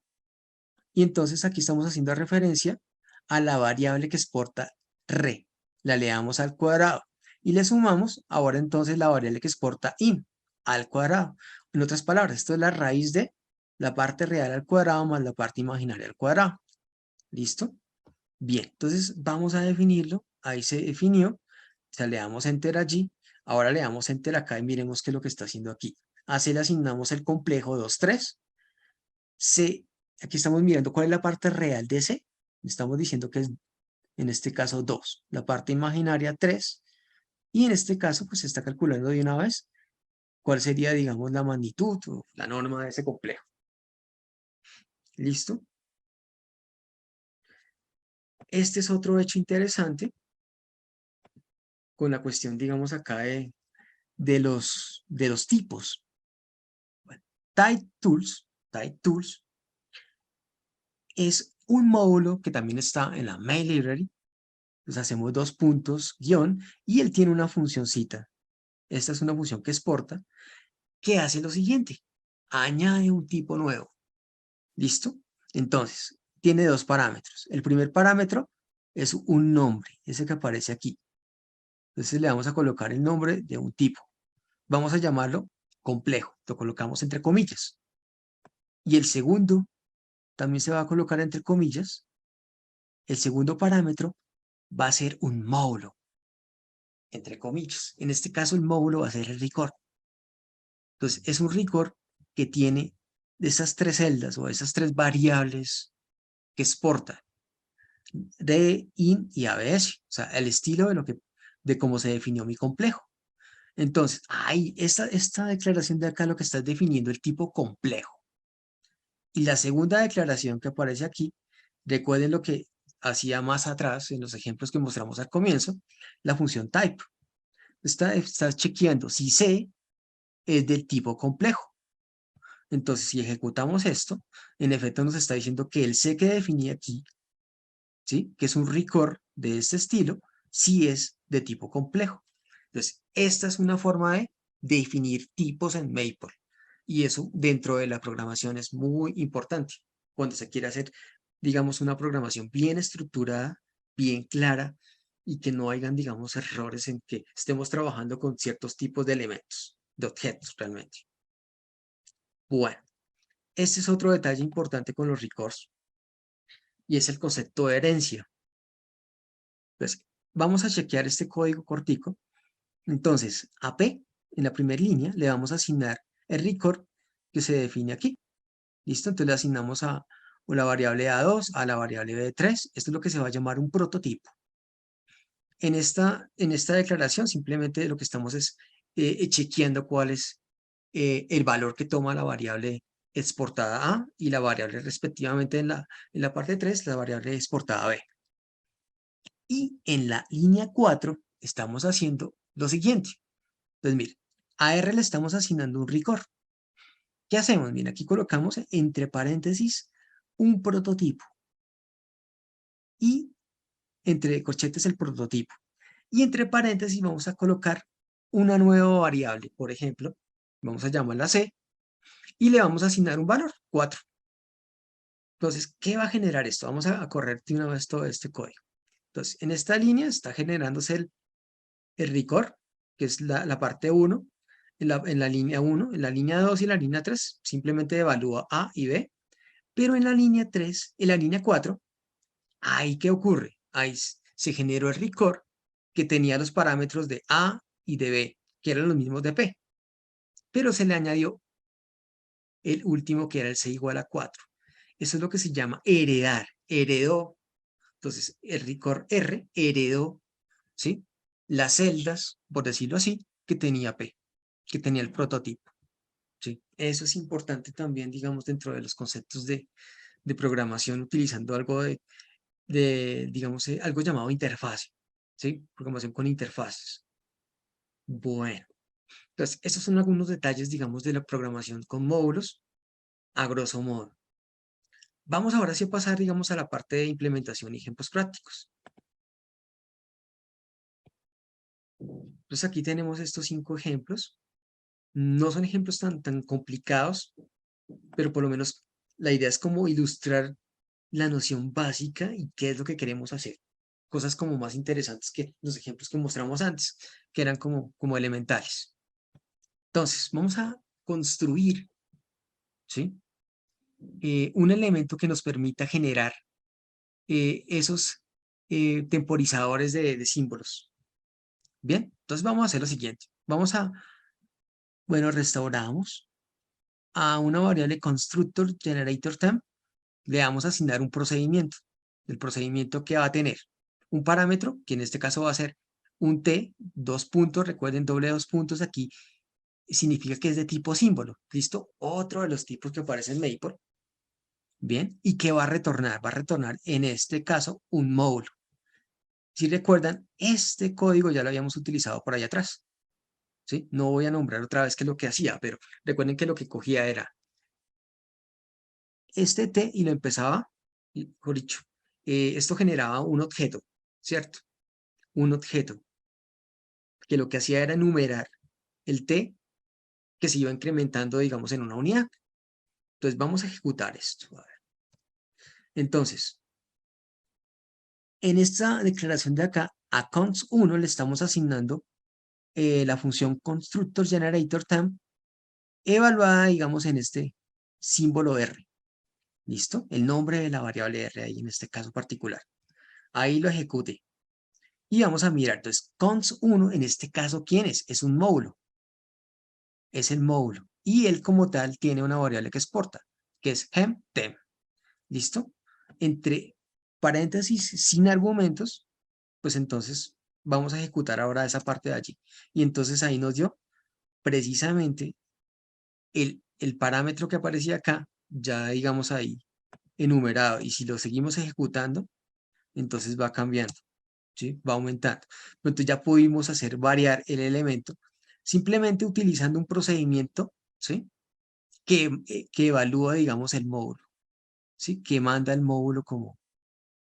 Y entonces aquí estamos haciendo referencia a la variable que exporta re. La le damos al cuadrado y le sumamos ahora entonces la variable que exporta in al cuadrado. En otras palabras, esto es la raíz de la parte real al cuadrado más la parte imaginaria al cuadrado. ¿Listo? Bien, entonces vamos a definirlo. Ahí se definió. O sea, le damos enter allí. Ahora le damos enter acá y miremos qué es lo que está haciendo aquí. Así le asignamos el complejo 2, 3. C, aquí estamos mirando cuál es la parte real de C. Estamos diciendo que es, en este caso, 2. La parte imaginaria, 3. Y en este caso, pues se está calculando de una vez cuál sería, digamos, la magnitud o la norma de ese complejo. ¿Listo? Este es otro hecho interesante con la cuestión, digamos, acá de los tipos. Bueno, type tools es un módulo que también está en la main library. Entonces hacemos dos puntos, guión, y él tiene una funcioncita. Esta es una función que exporta, que hace lo siguiente. Añade un tipo nuevo. ¿Listo? Entonces, tiene dos parámetros. El primer parámetro es un nombre, ese que aparece aquí. Entonces le vamos a colocar el nombre de un tipo. Vamos a llamarlo complejo. Lo colocamos entre comillas. Y el segundo también se va a colocar entre comillas. El segundo parámetro va a ser un módulo, entre comillas. En este caso, el módulo va a ser el record. Entonces, es un record que tiene de esas tres celdas o esas tres variables que exporta de in y ABS, o sea, el estilo de cómo se definió mi complejo. Entonces, esta declaración de acá lo que está definiendo el tipo complejo. Y la segunda declaración que aparece aquí, recuerden lo que hacía más atrás en los ejemplos que mostramos al comienzo, la función type. Está chequeando si C es del tipo complejo. Entonces, si ejecutamos esto, en efecto nos está diciendo que el C que definí aquí, ¿sí? Que es un record de este estilo, sí es de tipo complejo. Entonces, esta es una forma de definir tipos en Maple. Y eso dentro de la programación es muy importante. Cuando se quiere hacer, digamos, una programación bien estructurada, bien clara, y que no hayan, digamos, errores en que estemos trabajando con ciertos tipos de elementos, de objetos realmente. Bueno, este es otro detalle importante con los records y es el concepto de herencia. Entonces, vamos a chequear este código cortico. Entonces, a P, en la primera línea, le vamos a asignar el record que se define aquí. ¿Listo? Entonces le asignamos a o la variable A2 a la variable B3. Esto es lo que se va a llamar un prototipo. En esta declaración simplemente lo que estamos es chequeando cuál es el valor que toma la variable exportada A y la variable respectivamente en la parte 3, la variable exportada B. Y en la línea 4 estamos haciendo lo siguiente. Entonces, mire, a R le estamos asignando un record. ¿Qué hacemos? Mira, aquí colocamos entre paréntesis un prototipo y entre corchetes el prototipo. Y entre paréntesis vamos a colocar una nueva variable. Por ejemplo, vamos a llamarla C y le vamos a asignar un valor, 4. Entonces, ¿qué va a generar esto? Vamos a correr de una vez todo este código. Entonces, en esta línea está generándose el record, que es la parte 1, en la línea 1, en la línea 2 y en la línea 3, simplemente evalúa A y B, pero en la línea 3, en la línea 4, ahí ¿qué ocurre? Ahí se generó el record que tenía los parámetros de A y de B, que eran los mismos de P, pero se le añadió el último que era el C igual a 4. Eso es lo que se llama heredar, heredó. Entonces, el record R heredó, ¿sí? Las celdas, por decirlo así, que tenía P, que tenía el prototipo, ¿sí? Eso es importante también, digamos, dentro de los conceptos de programación, utilizando algo digamos, algo llamado interfase, ¿sí? Programación con interfaces. Bueno, entonces, esos son algunos detalles, digamos, de la programación con módulos, a grosso modo. Vamos ahora sí a pasar, digamos, a la parte de implementación y ejemplos prácticos. Entonces, aquí tenemos estos 5 ejemplos. No son ejemplos tan complicados, pero por lo menos la idea es como ilustrar la noción básica y qué es lo que queremos hacer. Cosas como más interesantes que los ejemplos que mostramos antes, que eran como elementales. Entonces, vamos a construir, ¿sí? Un elemento que nos permita generar esos temporizadores de símbolos. Bien, entonces vamos a hacer lo siguiente. Bueno, restauramos a una variable constructor generator temp, le vamos a asignar un procedimiento. El procedimiento que va a tener un parámetro, que en este caso va a ser un t, 2 puntos, recuerden, doble 2 puntos aquí, significa que es de tipo símbolo, ¿listo? Otro de los tipos que aparece en Maple, ¿bien? ¿Y qué va a retornar? Va a retornar, en este caso, un módulo. Si recuerdan, este código ya lo habíamos utilizado por allá atrás, ¿sí? No voy a nombrar otra vez qué es lo que hacía, pero recuerden que lo que cogía era este T y lo empezaba, mejor dicho, esto generaba un objeto, ¿cierto? Un objeto que lo que hacía era enumerar el T que se iba incrementando, digamos, en una unidad. Entonces vamos a ejecutar esto. A ver. Entonces, en esta declaración de acá, a const1 le estamos asignando la función constructor generator temp evaluada, digamos, en este símbolo R. ¿Listo? El nombre de la variable R ahí en este caso particular. Ahí lo ejecute. Y vamos a mirar, entonces, const1, en este caso, ¿quién es? Es un módulo. Es el módulo. Y él como tal tiene una variable que exporta, que es temp. ¿Listo? Entre paréntesis sin argumentos, pues entonces vamos a ejecutar ahora esa parte de allí. Y entonces ahí nos dio precisamente el parámetro que aparecía acá, ya digamos ahí enumerado. Y si lo seguimos ejecutando, entonces va cambiando, ¿sí? Va aumentando. Entonces ya pudimos hacer variar el elemento simplemente utilizando un procedimiento, ¿sí? Que evalúa, digamos, el módulo, ¿sí? Que manda el módulo como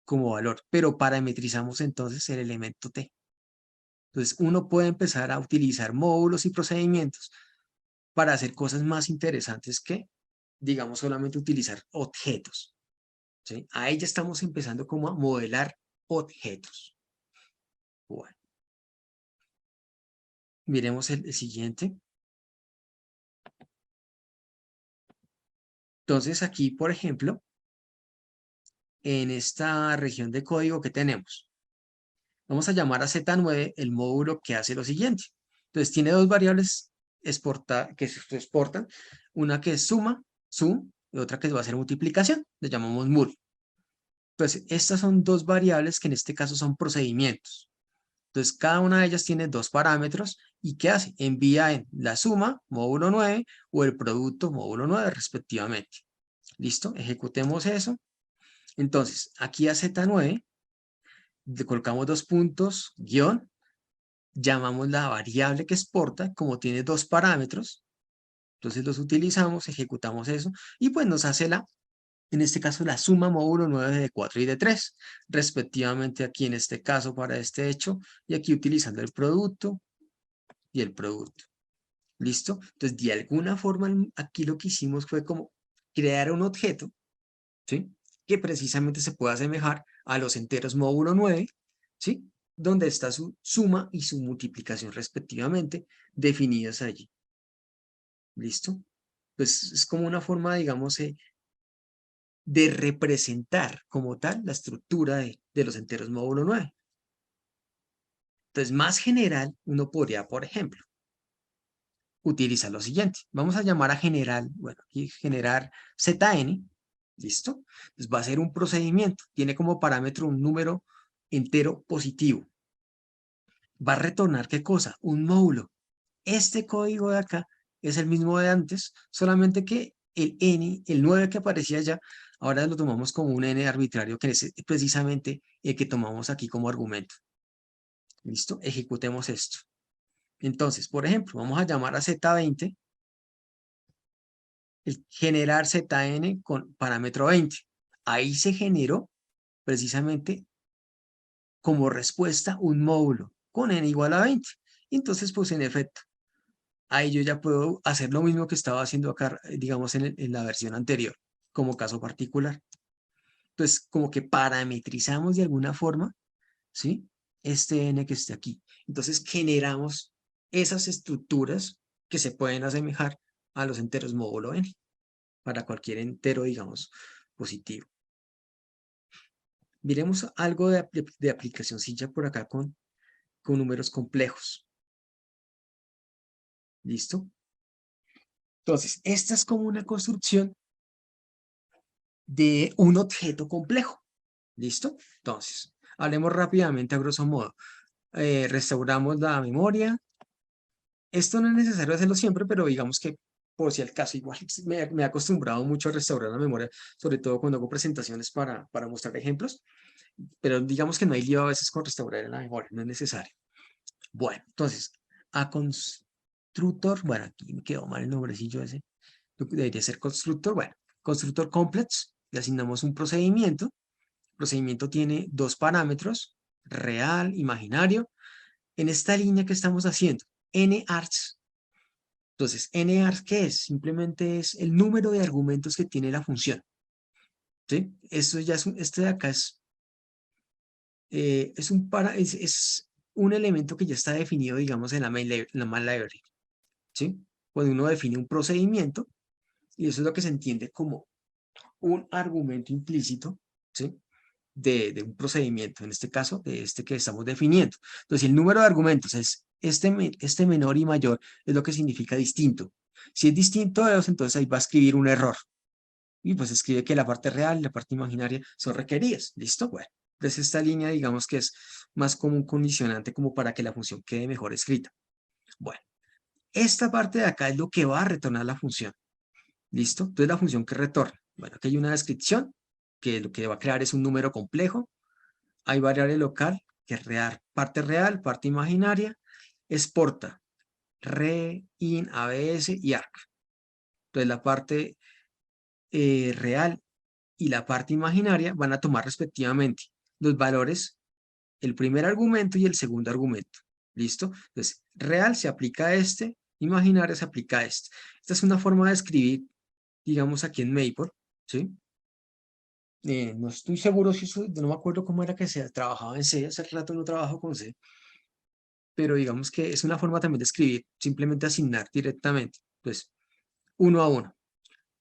valor, pero parametrizamos entonces el elemento T. Entonces uno puede empezar a utilizar módulos y procedimientos para hacer cosas más interesantes que, digamos, solamente utilizar objetos, ¿sí? Ahí ya estamos empezando como a modelar objetos. Bueno, miremos el siguiente. Entonces aquí, por ejemplo, en esta región de código que tenemos, vamos a llamar a Z9 el módulo que hace lo siguiente. Entonces tiene dos variables que se exportan, una que es sum, y otra que va a ser multiplicación, le llamamos mul. Entonces, estas son dos variables que en este caso son procedimientos. Entonces, cada una de ellas tiene dos parámetros y ¿qué hace? Envía en la suma, módulo 9, o el producto, módulo 9, respectivamente. ¿Listo? Ejecutemos eso. Entonces, aquí a Z9 le colocamos dos puntos, guión, llamamos la variable que exporta, como tiene dos parámetros, entonces los utilizamos, ejecutamos eso, y pues nos hace en este caso, la suma módulo 9 de 4 y de 3, respectivamente aquí en este caso para este hecho, y aquí utilizando el producto y el producto. ¿Listo? Entonces, de alguna forma, aquí lo que hicimos fue como crear un objeto, ¿sí? Que precisamente se pueda asemejar a los enteros módulo 9, ¿sí? Donde está su suma y su multiplicación respectivamente definidas allí. ¿Listo? Pues es como una forma, digamos, de representar como tal la estructura de los enteros módulo 9. Entonces, más general, uno podría, por ejemplo, utilizar lo siguiente. Vamos a llamar a general, bueno, aquí generar Zn, ¿listo? Entonces va a ser un procedimiento, tiene como parámetro un número entero positivo. Va a retornar, ¿qué cosa? Un módulo. Este código de acá es el mismo de antes, solamente que el n, el 9 que aparecía allá, ahora lo tomamos como un n arbitrario, que es precisamente el que tomamos aquí como argumento. ¿Listo? Ejecutemos esto. Entonces, por ejemplo, vamos a llamar a Z20, el generar Zn con parámetro 20. Ahí se generó precisamente como respuesta un módulo con n igual a 20. Entonces, pues en efecto, ahí yo ya puedo hacer lo mismo que estaba haciendo acá, digamos, en la versión anterior, como caso particular. Entonces, como que parametrizamos de alguna forma, ¿sí? Este n que está aquí. Entonces, generamos esas estructuras que se pueden asemejar a los enteros módulo n, para cualquier entero, digamos, positivo. Miremos algo de aplicación silla por acá con números complejos. ¿Listo? Entonces, esta es como una construcción de un objeto complejo. ¿Listo? Entonces, hablemos rápidamente a grosso modo. Restauramos la memoria. Esto no es necesario hacerlo siempre, pero digamos que por si al caso, igual me he acostumbrado mucho a restaurar la memoria, sobre todo cuando hago presentaciones para mostrar ejemplos, pero digamos que no hay lío a veces con restaurar en la memoria, no es necesario. Bueno, entonces, a constructor, bueno, aquí me quedó mal el nombrecillo ese, debería ser constructor, bueno, constructor complex, le asignamos un procedimiento. El procedimiento tiene dos parámetros, real, imaginario. En esta línea que estamos haciendo, nargs. Entonces, nargs, ¿qué es? Simplemente es el número de argumentos que tiene la función. ¿Sí? Esto ya es este de acá es un elemento que ya está definido, digamos, en la main library. ¿Sí? Cuando uno define un procedimiento, y eso es lo que se entiende como un argumento implícito, ¿sí? De un procedimiento, en este caso, de este que estamos definiendo. Entonces, si el número de argumentos es este menor y mayor, es lo que significa distinto. Si es distinto de dos, entonces ahí va a escribir un error. Y pues escribe que la parte real y la parte imaginaria son requeridas. ¿Listo? Bueno, entonces esta línea, digamos que es más como un condicionante como para que la función quede mejor escrita. Bueno, esta parte de acá es lo que va a retornar la función. ¿Listo? Entonces la función que retorna. Bueno, aquí hay una descripción que lo que va a crear es un número complejo. Hay variable local que es real, parte imaginaria, exporta re, in, abs y arc. Entonces la parte real y la parte imaginaria van a tomar respectivamente los valores, el primer argumento y el segundo argumento. ¿Listo? Entonces, real se aplica a este, imaginaria se aplica a este. Esta es una forma de escribir, digamos aquí en Maple, ¿sí? No estoy seguro si eso, no me acuerdo cómo era que se trabajaba en C, hace rato no trabajo con C, pero digamos que es una forma también de escribir, simplemente asignar directamente, pues, uno a uno.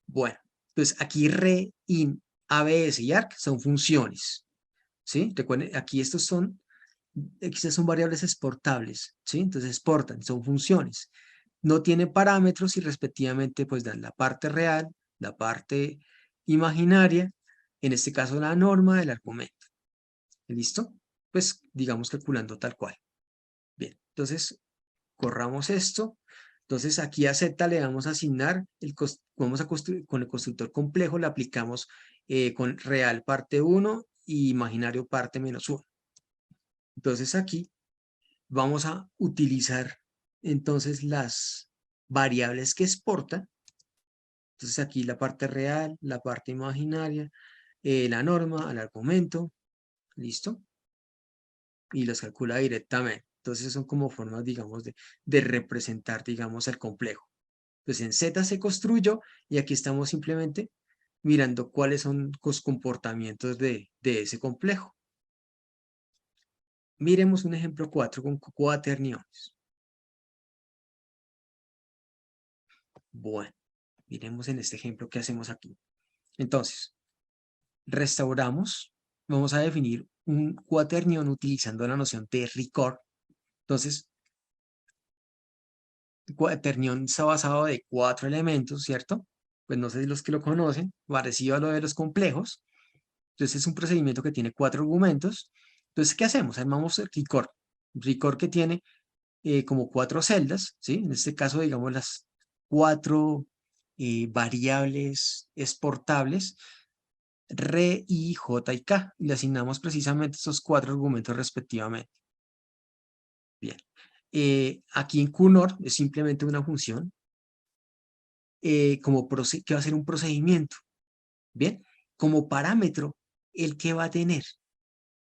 Bueno, pues aquí re, in, abs y arc son funciones, ¿sí? Recuerden, estas son variables exportables, ¿sí? Entonces exportan, son funciones. No tiene parámetros y respectivamente pues dan la parte real la parte imaginaria, en este caso la norma del argumento. ¿Listo? Pues digamos calculando tal cual. Bien, entonces corramos esto. Entonces aquí a Z le vamos a asignar, vamos a construir con el constructor complejo, le aplicamos con real parte 1 y imaginario parte -1. Entonces aquí vamos a utilizar entonces las variables que exporta. Entonces aquí la parte real, la parte imaginaria, la norma, el argumento, ¿listo? Y los calcula directamente. Entonces son como formas, digamos, de representar, digamos, el complejo. Entonces en Z se construyó y aquí estamos simplemente mirando cuáles son los comportamientos de ese complejo. Miremos un ejemplo 4 con cuaterniones. Bueno, miremos en este ejemplo qué hacemos aquí. Entonces, restauramos, vamos a definir un cuaternión utilizando la noción de record. Entonces, el cuaternión está basado de 4 elementos, ¿cierto? Pues no sé si los que lo conocen, parecido a lo de los complejos. Entonces es un procedimiento que tiene 4 argumentos. Entonces, ¿qué hacemos? Armamos el record. Record que tiene como 4 celdas, ¿sí? En este caso, digamos, las 4 variables exportables, re, i, j y k. Y le asignamos precisamente estos 4 argumentos respectivamente. Bien. Aquí en QNOR es simplemente una función que va a ser un procedimiento. Bien. Como parámetro, ¿el que va a tener?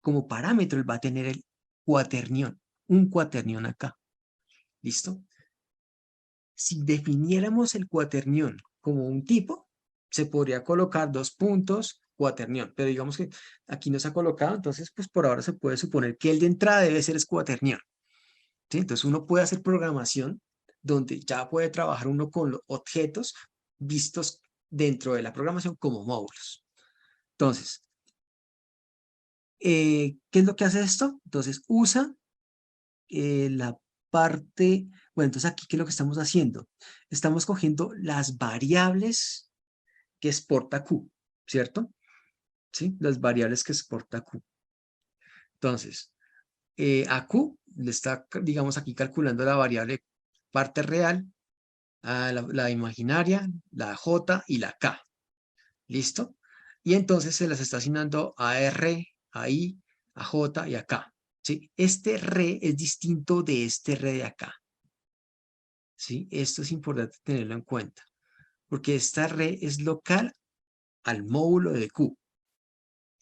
Como parámetro, él va a tener el cuaternión. Un cuaternión acá. ¿Listo? Si definiéramos el cuaternión como un tipo, se podría colocar 2 puntos, cuaternión, pero digamos que aquí no se ha colocado, entonces pues por ahora se puede suponer que el de entrada debe ser cuaternión, ¿sí? Entonces uno puede hacer programación donde ya puede trabajar uno con los objetos vistos dentro de la programación como módulos. Entonces, ¿qué es lo que hace esto? Entonces usa la parte, bueno, entonces aquí, ¿qué es lo que estamos haciendo? Estamos cogiendo las variables que exporta Q, ¿cierto? ¿Sí? Las variables que exporta Q. Entonces, a Q le está, digamos, aquí calculando la variable parte real, a la imaginaria, la J y la K. ¿Listo? Y entonces se las está asignando a R, a I, a J y a K. ¿Sí? Este re es distinto de este re de acá. ¿Sí? Esto es importante tenerlo en cuenta, porque esta re es local al módulo de Q.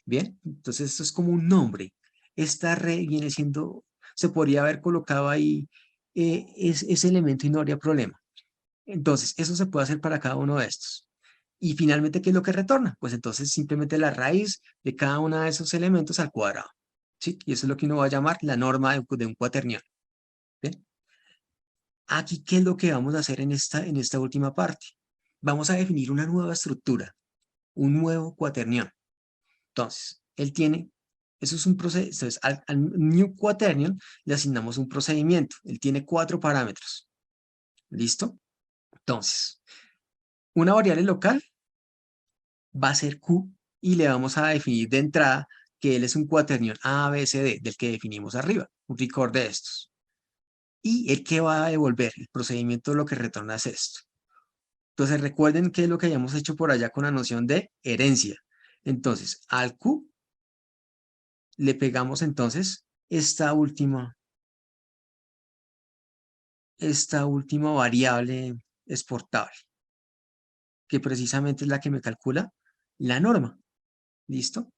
Bien, entonces esto es como un nombre. Esta red viene siendo, se podría haber colocado ahí ese elemento y no habría problema. Entonces, eso se puede hacer para cada uno de estos. Y finalmente, ¿qué es lo que retorna? Pues entonces simplemente la raíz de cada uno de esos elementos al cuadrado. ¿Sí? Y eso es lo que uno va a llamar la norma de un cuaternión. ¿Bien? Aquí, ¿qué es lo que vamos a hacer en esta última parte? Vamos a definir una nueva estructura, un nuevo cuaternión. Entonces, él tiene, eso es un procedimiento, entonces al new quaternion le asignamos un procedimiento, él tiene 4 parámetros, ¿listo? Entonces, una variable local va a ser Q y le vamos a definir de entrada que él es un cuaternión A, B, C, D, del que definimos arriba, un record de estos. Y el que va a devolver, el procedimiento lo que retorna es esto. Entonces, recuerden qué es lo que hayamos hecho por allá con la noción de herencia. Entonces, al Q le pegamos entonces esta última variable exportable, que precisamente es la que me calcula la norma. ¿Listo?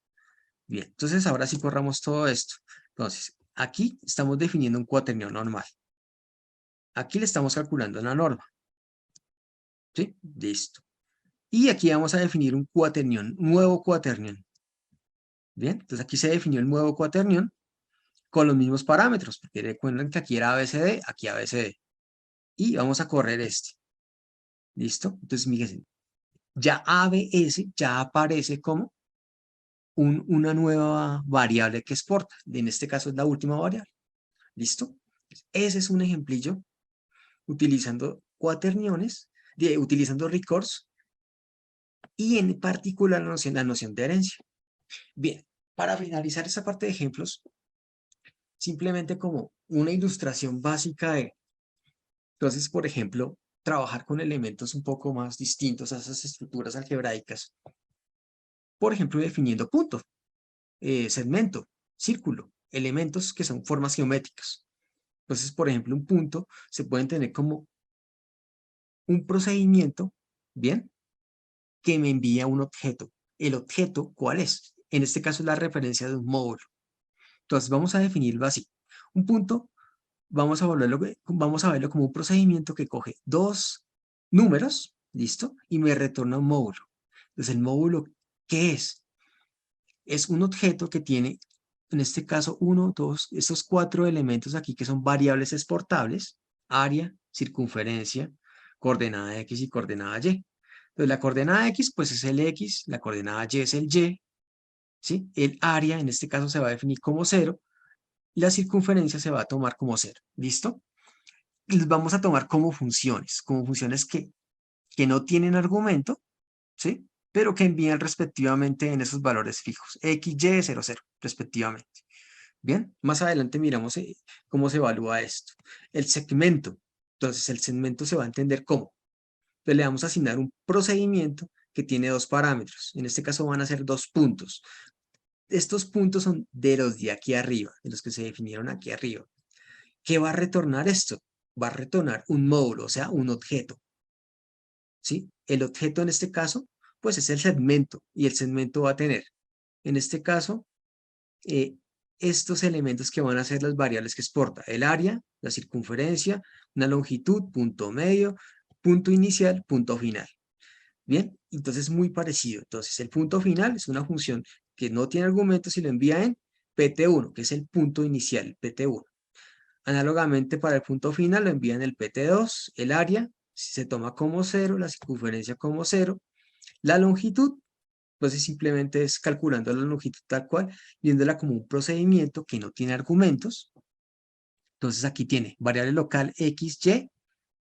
Bien, entonces ahora sí corramos todo esto. Entonces, aquí estamos definiendo un cuaternión normal. Aquí le estamos calculando la norma. ¿Sí? Listo. Y aquí vamos a definir un cuaternión, nuevo cuaternión. Bien, entonces aquí se definió el nuevo cuaternión con los mismos parámetros, porque recuerden que aquí era ABCD, aquí ABCD. Y vamos a correr este. ¿Listo? Entonces, fíjense, ya ABS ya aparece como una nueva variable que exporta. En este caso es la última variable. ¿Listo? Ese es un ejemplillo utilizando cuaterniones, utilizando records y en particular la noción de herencia. Bien, para finalizar esta parte de ejemplos, simplemente como una ilustración básica de, entonces, por ejemplo, trabajar con elementos un poco más distintos a esas estructuras algebraicas. Por ejemplo, definiendo punto, segmento, círculo, elementos que son formas geométricas. Entonces, por ejemplo, un punto se puede entender como un procedimiento, ¿bien? Que me envía un objeto. ¿El objeto cuál es? En este caso es la referencia de un módulo. Entonces, vamos a definirlo así. Un punto, vamos a verlo como un procedimiento que coge dos números, ¿listo? Y me retorna un módulo. Entonces, el módulo, ¿qué es? Es un objeto que tiene, en este caso, uno, dos, estos cuatro elementos aquí que son variables exportables: área, circunferencia, coordenada X y coordenada Y. Entonces, la coordenada X, pues es el X, la coordenada Y es el Y, ¿sí? El área, en este caso, se va a definir como 0, y la circunferencia se va a tomar como 0, ¿listo? Y los vamos a tomar como funciones que no tienen argumento, ¿sí? Pero que envían respectivamente en esos valores fijos, X, Y, 0, 0, respectivamente. Bien, más adelante miramos cómo se evalúa esto. El segmento. Entonces, el segmento se va a entender cómo. Entonces, le vamos a asignar un procedimiento que tiene dos parámetros. En este caso van a ser dos puntos. Estos puntos son de los de aquí arriba, de los que se definieron aquí arriba. ¿Qué va a retornar esto? Va a retornar un módulo, o sea, un objeto. ¿Sí? El objeto en este caso, pues es el segmento, y el segmento va a tener, en este caso, eh, estos elementos que van a ser las variables que exporta: el área, la circunferencia, una longitud, punto medio, punto inicial, punto final. Bien, entonces es muy parecido. Entonces el punto final es una función que no tiene argumentos y lo envía en PT1, que es el punto inicial, el PT1. Análogamente, para el punto final lo envía en el PT2, el área si se toma como 0, la circunferencia como 0, la longitud. Entonces simplemente es calculando la longitud tal cual, viéndola como un procedimiento que no tiene argumentos. Entonces aquí tiene variable local x, y.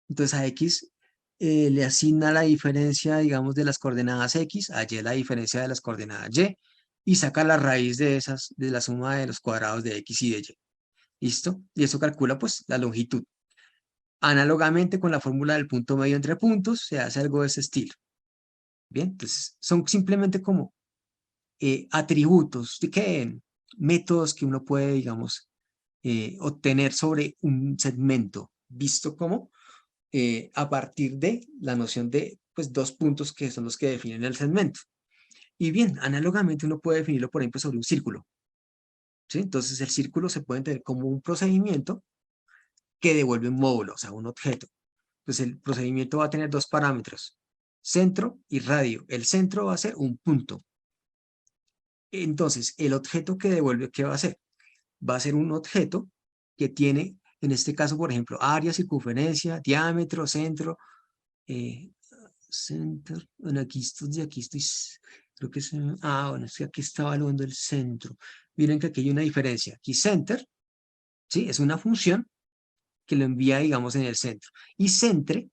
Entonces a x le asigna la diferencia, digamos, de las coordenadas x, a y la diferencia de las coordenadas y saca la raíz de esas, de la suma de los cuadrados de x y de y. ¿Listo? Y eso calcula pues la longitud. Análogamente con la fórmula del punto medio entre puntos, se hace algo de ese estilo. Bien, entonces son simplemente como atributos, métodos que uno puede, digamos, obtener sobre un segmento, visto como a partir de la noción de pues, dos puntos que son los que definen el segmento. Y bien, análogamente uno puede definirlo, por ejemplo, sobre un círculo. ¿Sí? Entonces el círculo se puede entender como un procedimiento que devuelve un módulo, o sea, un objeto. Entonces el procedimiento va a tener dos parámetros: centro y radio. El centro va a ser un punto. Entonces, el objeto que devuelve, ¿qué va a ser? Va a ser un objeto que tiene, en este caso, por ejemplo, área, circunferencia, diámetro, centro, eh, center. Bueno, aquí estoy, creo que bueno, es que aquí está evaluando el centro. Miren que aquí hay una diferencia. Aquí center, ¿sí? Es una función que lo envía, digamos, en el centro. Y centre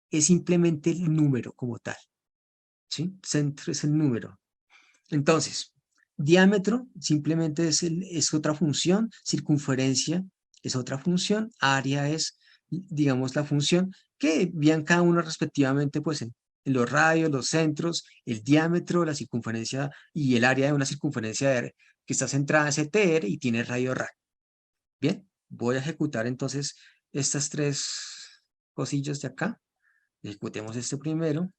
es simplemente el número como tal, ¿sí? Centro es el número. Entonces, diámetro simplemente es otra función, circunferencia es otra función, área es, digamos, la función que envían cada uno respectivamente, pues, en los radios, los centros, el diámetro, la circunferencia y el área de una circunferencia que está centrada en CTR y tiene radio RAD. Bien, voy a ejecutar entonces estas tres cosillas de acá. Ejecutemos este primero.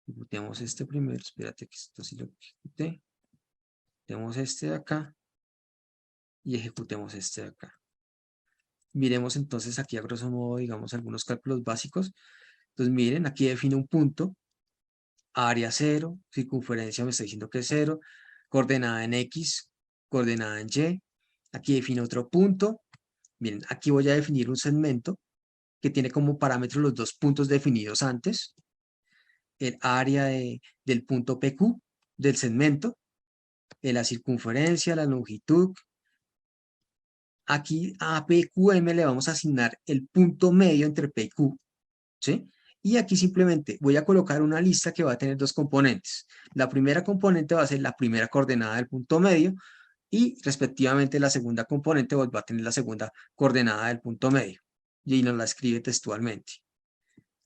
Ejecutemos este primero. Espérate que esto sí lo ejecuté. Ejecutemos este de acá y ejecutemos este de acá. Miremos entonces aquí a grosso modo, digamos, algunos cálculos básicos. Entonces miren, aquí define un punto, área 0, circunferencia me está diciendo que es 0, coordenada en X, coordenada en Y. Aquí define otro punto. Miren, aquí voy a definir un segmento que tiene como parámetro los dos puntos definidos antes, el área del punto PQ del segmento, la circunferencia, la longitud. Aquí a PQM le vamos a asignar el punto medio entre P y Q, ¿sí? Y aquí simplemente voy a colocar una lista que va a tener dos componentes. La primera componente va a ser la primera coordenada del punto medio y respectivamente la segunda componente va a tener la segunda coordenada del punto medio. Y ahí nos la escribe textualmente.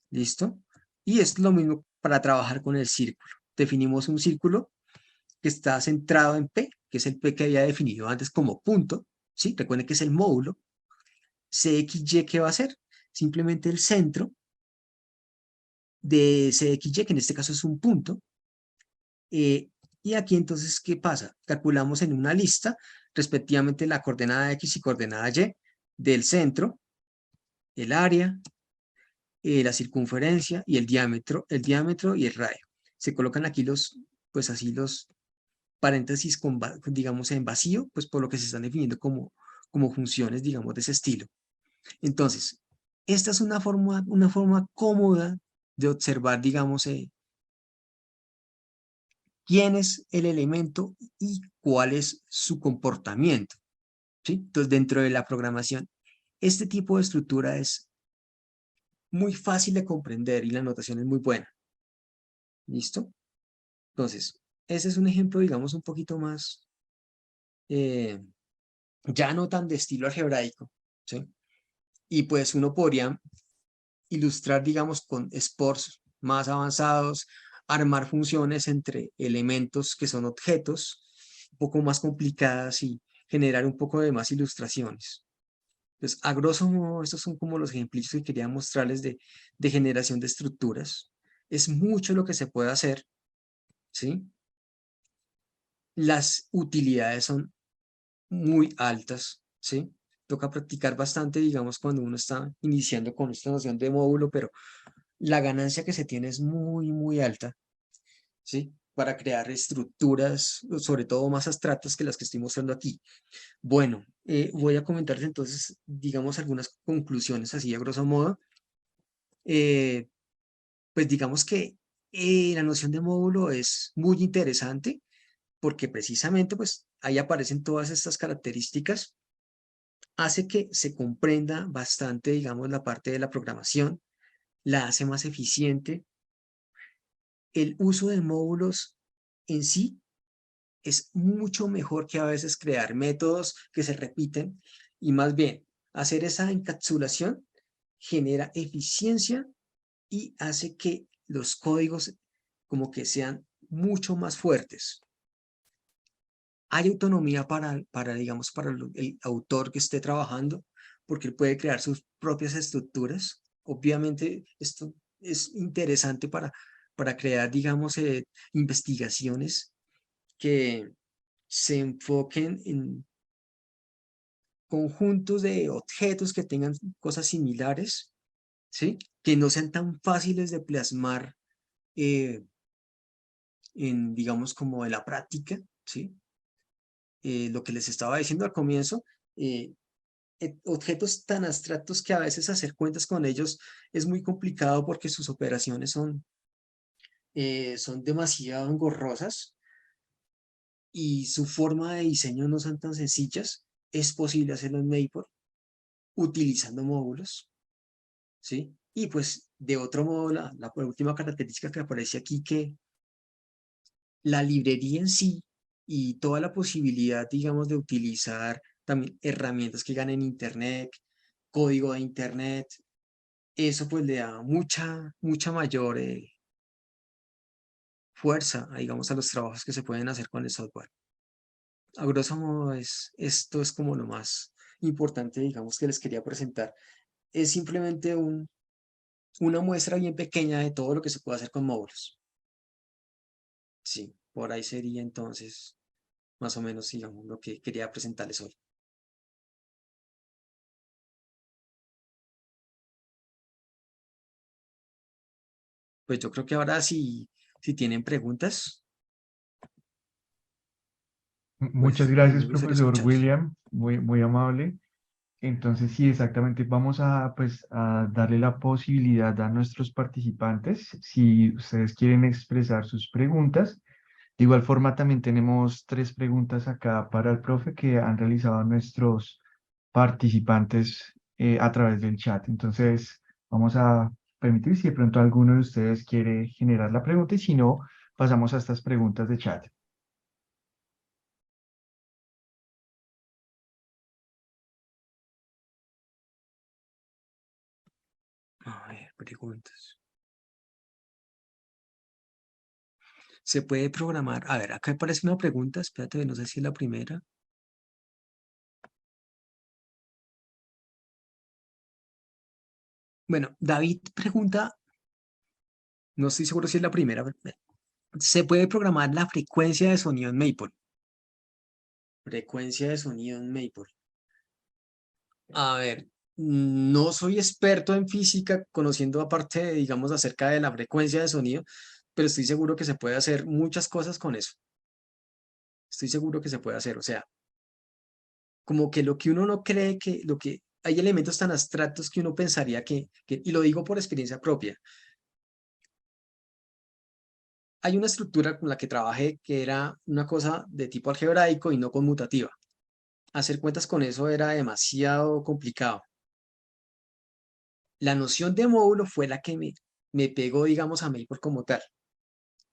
¿Listo? Y es lo mismo para trabajar con el círculo. Definimos un círculo que está centrado en P, que es el P que había definido antes como punto. ¿Sí? Recuerden que es el módulo. CXY, ¿qué va a ser? Simplemente el centro de CXY, que en este caso es un punto. Y aquí entonces, ¿qué pasa? Calculamos en una lista respectivamente la coordenada X y coordenada Y del centro, el área, la circunferencia y el diámetro y el radio. Se colocan aquí los, pues así los paréntesis con, digamos, en vacío, pues por lo que se están definiendo como funciones, digamos, de ese estilo. Entonces, esta es una forma cómoda de observar, digamos, quién es el elemento y cuál es su comportamiento. ¿Sí? Entonces, dentro de la programación, este tipo de estructura es muy fácil de comprender y la notación es muy buena. ¿Listo? Entonces, ese es un ejemplo, digamos, un poquito más, eh, ya no tan de estilo algebraico, ¿sí? Y pues uno podría ilustrar, digamos, con sports más avanzados, armar funciones entre elementos que son objetos, un poco más complicadas y generar un poco de más ilustraciones. Pues, a grosso modo, estos son como los ejemplitos que quería mostrarles de generación de estructuras. Es mucho lo que se puede hacer, ¿sí? Las utilidades son muy altas, ¿sí? Toca practicar bastante, digamos, cuando uno está iniciando con esta noción de módulo, pero la ganancia que se tiene es muy, muy alta, ¿sí? Para crear estructuras, sobre todo más abstractas que las que estoy mostrando aquí. Bueno, voy a comentarles entonces, digamos, algunas conclusiones así a grosso modo. Eh, pues digamos que la noción de módulo es muy interesante porque precisamente pues ahí aparecen todas estas características, hace que se comprenda bastante, digamos, la parte de la programación, la hace más eficiente. El uso de módulos en sí es mucho mejor que a veces crear métodos que se repiten y más bien hacer esa encapsulación genera eficiencia y hace que los códigos como que sean mucho más fuertes. Hay autonomía digamos, para el autor que esté trabajando, porque él puede crear sus propias estructuras. Obviamente, esto es interesante para crear, digamos, investigaciones que se enfoquen en conjuntos de objetos que tengan cosas similares, ¿sí? Que no sean tan fáciles de plasmar eh, digamos, como en la práctica, ¿sí? Lo que les estaba diciendo al comienzo, eh, objetos tan abstractos que a veces hacer cuentas con ellos es muy complicado porque sus operaciones son demasiado engorrosas y su forma de diseño no son tan sencillas. Es posible hacerlo en Maple utilizando módulos, ¿sí? Y pues de otro modo, la última característica que aparece aquí, que la librería en sí y toda la posibilidad, digamos, de utilizar también herramientas que ganen Internet, código de Internet, eso pues le da mucha mayor fuerza, digamos, a los trabajos que se pueden hacer con el software. A grosso modo, esto es como lo más importante, digamos, que les quería presentar. Es simplemente una muestra bien pequeña de todo lo que se puede hacer con módulos. Sí, por ahí sería entonces más o menos, digamos, lo que quería presentarles hoy. Pues yo creo que ahora si tienen preguntas, Muchas pues a mí gracias, me gustaría profesor escucharlos. William, muy amable. Entonces, sí, exactamente, vamos a, pues, a darle la posibilidad a nuestros participantes, si ustedes quieren expresar sus preguntas. De igual forma, también tenemos tres preguntas acá para el profe que han realizado nuestros participantes a través del chat. Entonces, vamos a permitir si de pronto alguno de ustedes quiere generar la pregunta y si no, pasamos a estas preguntas de chat. A ver, preguntas. Se puede programar. A ver, acá aparece una pregunta. Espérate, no sé si es la primera. Bueno, David pregunta, no estoy seguro si es la primera. ¿Se puede programar la frecuencia de sonido en Maple? Frecuencia de sonido en Maple. A ver, no soy experto en física, conociendo aparte, digamos, acerca de la frecuencia de sonido, pero estoy seguro que se puede hacer muchas cosas con eso. Estoy seguro que se puede hacer. O sea, como que lo que uno no cree que, lo que hay elementos tan abstractos que uno pensaría y lo digo por experiencia propia. Hay una estructura con la que trabajé que era una cosa de tipo algebraico y no conmutativa. Hacer cuentas con eso era demasiado complicado. La noción de módulo fue la que me pegó, digamos, a Maple como tal.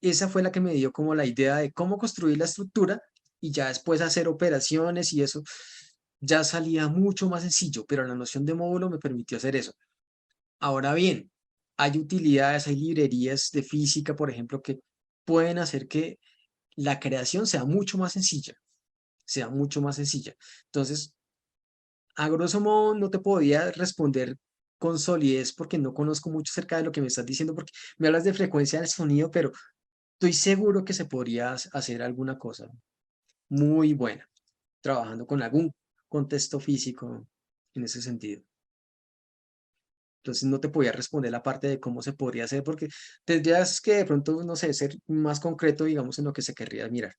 Esa fue la que me dio como la idea de cómo construir la estructura y ya después hacer operaciones y eso ya salía mucho más sencillo, pero la noción de módulo me permitió hacer eso. Ahora bien, hay utilidades, hay librerías de física, por ejemplo, que pueden hacer que la creación sea mucho más sencilla, sea mucho más sencilla. Entonces, a grosso modo, no te podía responder con solidez porque no conozco mucho acerca de lo que me estás diciendo, porque me hablas de frecuencia del sonido, pero estoy seguro que se podría hacer alguna cosa muy buena, trabajando con algún contexto físico en ese sentido. Entonces no te podía responder la parte de cómo se podría hacer, porque tendrías que de pronto, no sé, ser más concreto, digamos, en lo que se querría mirar.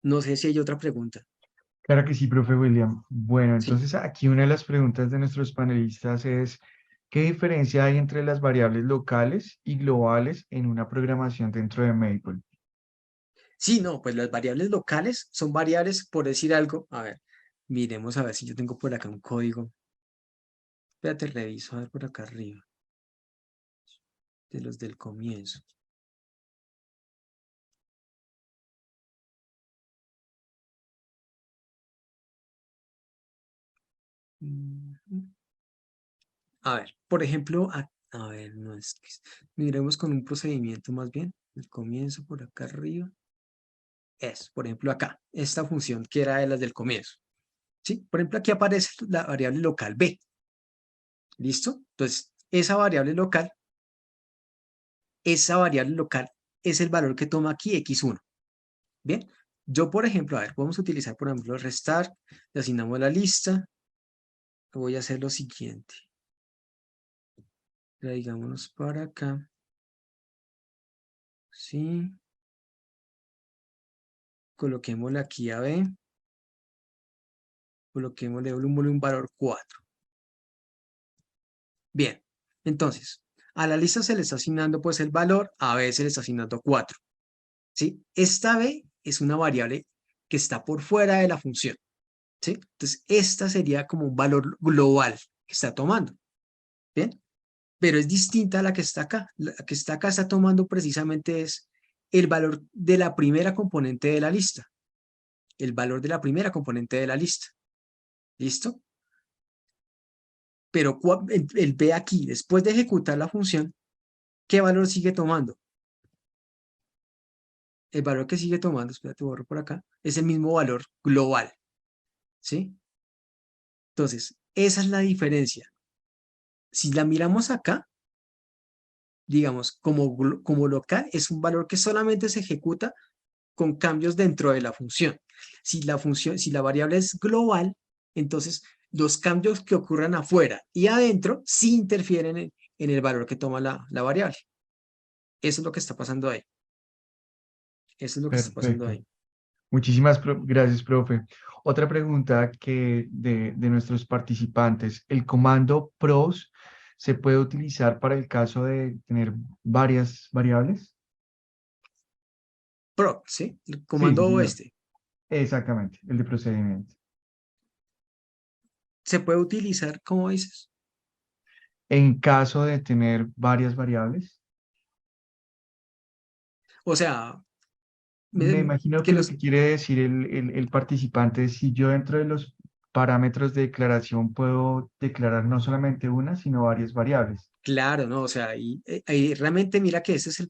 No sé si hay otra pregunta. Claro que sí, profe William. Bueno, Sí. entonces aquí una de las preguntas de nuestros panelistas es, ¿qué diferencia hay entre las variables locales y globales en una programación dentro de Maple? Sí, no, pues las variables locales son variables, por decir algo. A ver, miremos a ver si yo tengo por acá un código. Espérate, reviso, a ver por acá arriba, de los del comienzo. Ujú. A ver, por ejemplo, a ver, no es que miremos con un procedimiento más bien. El comienzo por acá arriba. Es, por ejemplo, acá, esta función que era de las del comienzo. ¿Sí? Por ejemplo, aquí aparece la variable local b. ¿Listo? Entonces, esa variable local es el valor que toma aquí x1. Bien, yo, por ejemplo, a ver, vamos a utilizar, por ejemplo, restar, le asignamos la lista. Voy a hacer lo siguiente. Traigámonos para acá. Sí. Coloquémosle aquí a b. Coloquémosle un valor 4. Bien, entonces, a la lista se le está asignando pues el valor, a b se le está asignando 4. ¿Sí? Esta b es una variable que está por fuera de la función. ¿Sí? Entonces, esta sería como un valor global que está tomando. ¿Bien? Pero es distinta a la que está acá. La que está acá está tomando precisamente es el valor de la primera componente de la lista. El valor de la primera componente de la lista. ¿Listo? Pero el B aquí, después de ejecutar la función, ¿qué valor sigue tomando? El valor que sigue tomando, espérate, borro por acá, es el mismo valor global. ¿Sí? Entonces, esa es la diferencia. Si la miramos acá, digamos, como local, es un valor que solamente se ejecuta con cambios dentro de la función. Si la variable es global, entonces los cambios que ocurran afuera y adentro sí interfieren en el valor que toma la variable. Eso es lo que está pasando ahí. Eso es lo que está pasando Perfecto. ahí. Muchísimas gracias, profe. Otra pregunta que de nuestros participantes, ¿el comando pros se puede utilizar para el caso de tener varias variables? Prop, ¿sí? El Sí, sí, comando señor. este. Exactamente, el de procedimiento. ¿Se puede utilizar, como dices? en caso de tener varias variables. O sea, Me imagino que que lo los, que quiere decir el participante es si yo dentro de los parámetros de declaración puedo declarar no solamente una, sino varias variables. claro, ¿no? O sea, y realmente mira que ese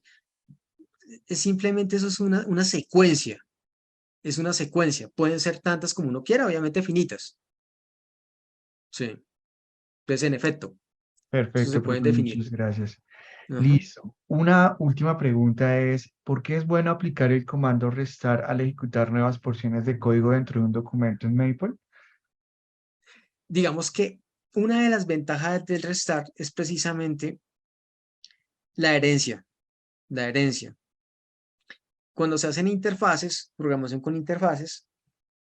es simplemente eso es es una secuencia. Pueden ser tantas como uno quiera, obviamente finitas. Sí. Entonces, en efecto, eso se Perfecto, pueden profe, definir. muchas gracias. Ajá. Listo. Una última pregunta es, ¿por qué es bueno aplicar el comando restar al ejecutar nuevas porciones de código dentro de un documento en Maple? Digamos que una de las ventajas del restart es precisamente la herencia, la herencia. Cuando se hacen interfaces, programación con interfaces,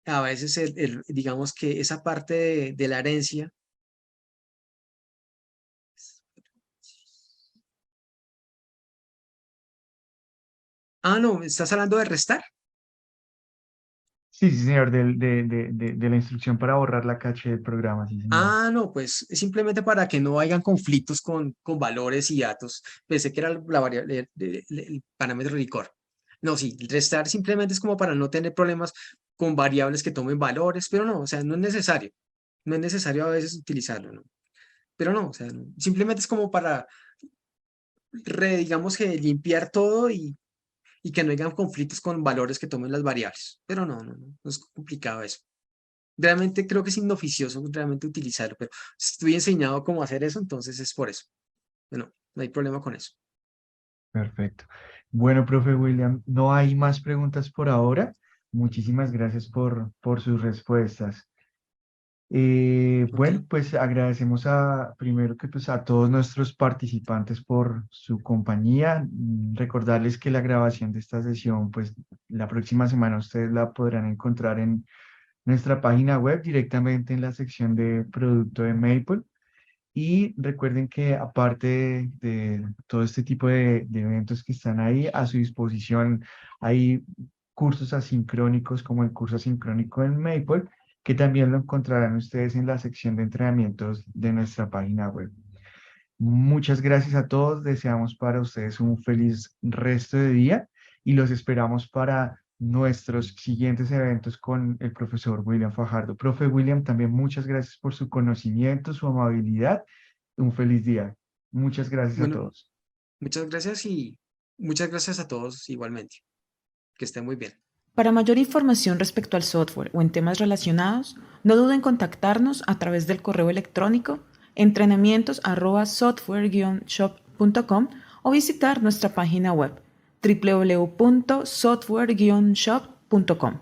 a veces digamos que esa parte de la herencia. Ah, no, ¿estás hablando de restar? Sí, sí, señor, de la instrucción para borrar la caché del programa, sí, señor. Ah, no, pues es simplemente para que no hayan conflictos con valores y datos. Pensé que era la variable, el parámetro record. No, sí, el restar simplemente es como para no tener problemas con variables que tomen valores, pero no, o sea, no es necesario. No es necesario a veces utilizarlo, ¿no? Pero no, o sea, simplemente es como para, digamos que limpiar todo y que no hayan conflictos con valores que tomen las variables. Pero no es complicado eso. Realmente creo que es inoficioso realmente utilizarlo, pero si estoy enseñado cómo hacer eso, entonces es por eso. Bueno, no hay problema con eso. Perfecto. Bueno, profe William, no hay más preguntas por ahora. Muchísimas gracias por sus respuestas. Ok, Bueno, pues agradecemos primero que pues a todos nuestros participantes por su compañía. Recordarles que la grabación de esta sesión, pues la próxima semana ustedes la podrán encontrar en nuestra página web directamente en la sección de producto de Maple. Y recuerden que aparte de todo este tipo de eventos que están ahí a su disposición, hay cursos asincrónicos como el curso asincrónico en Maple, que también lo encontrarán ustedes en la sección de entrenamientos de nuestra página web. Muchas gracias a todos. Deseamos para ustedes un feliz resto de día y los esperamos para nuestros siguientes eventos con el profesor William Fajardo. Profe William, también muchas gracias por su conocimiento, su amabilidad. Un feliz día. Muchas gracias a bueno, todos. muchas gracias y muchas gracias a todos igualmente. Que estén muy bien. Para mayor información respecto al software o en temas relacionados, no duden en contactarnos a través del correo electrónico entrenamientos@software-shop.com o visitar nuestra página web www.software-shop.com.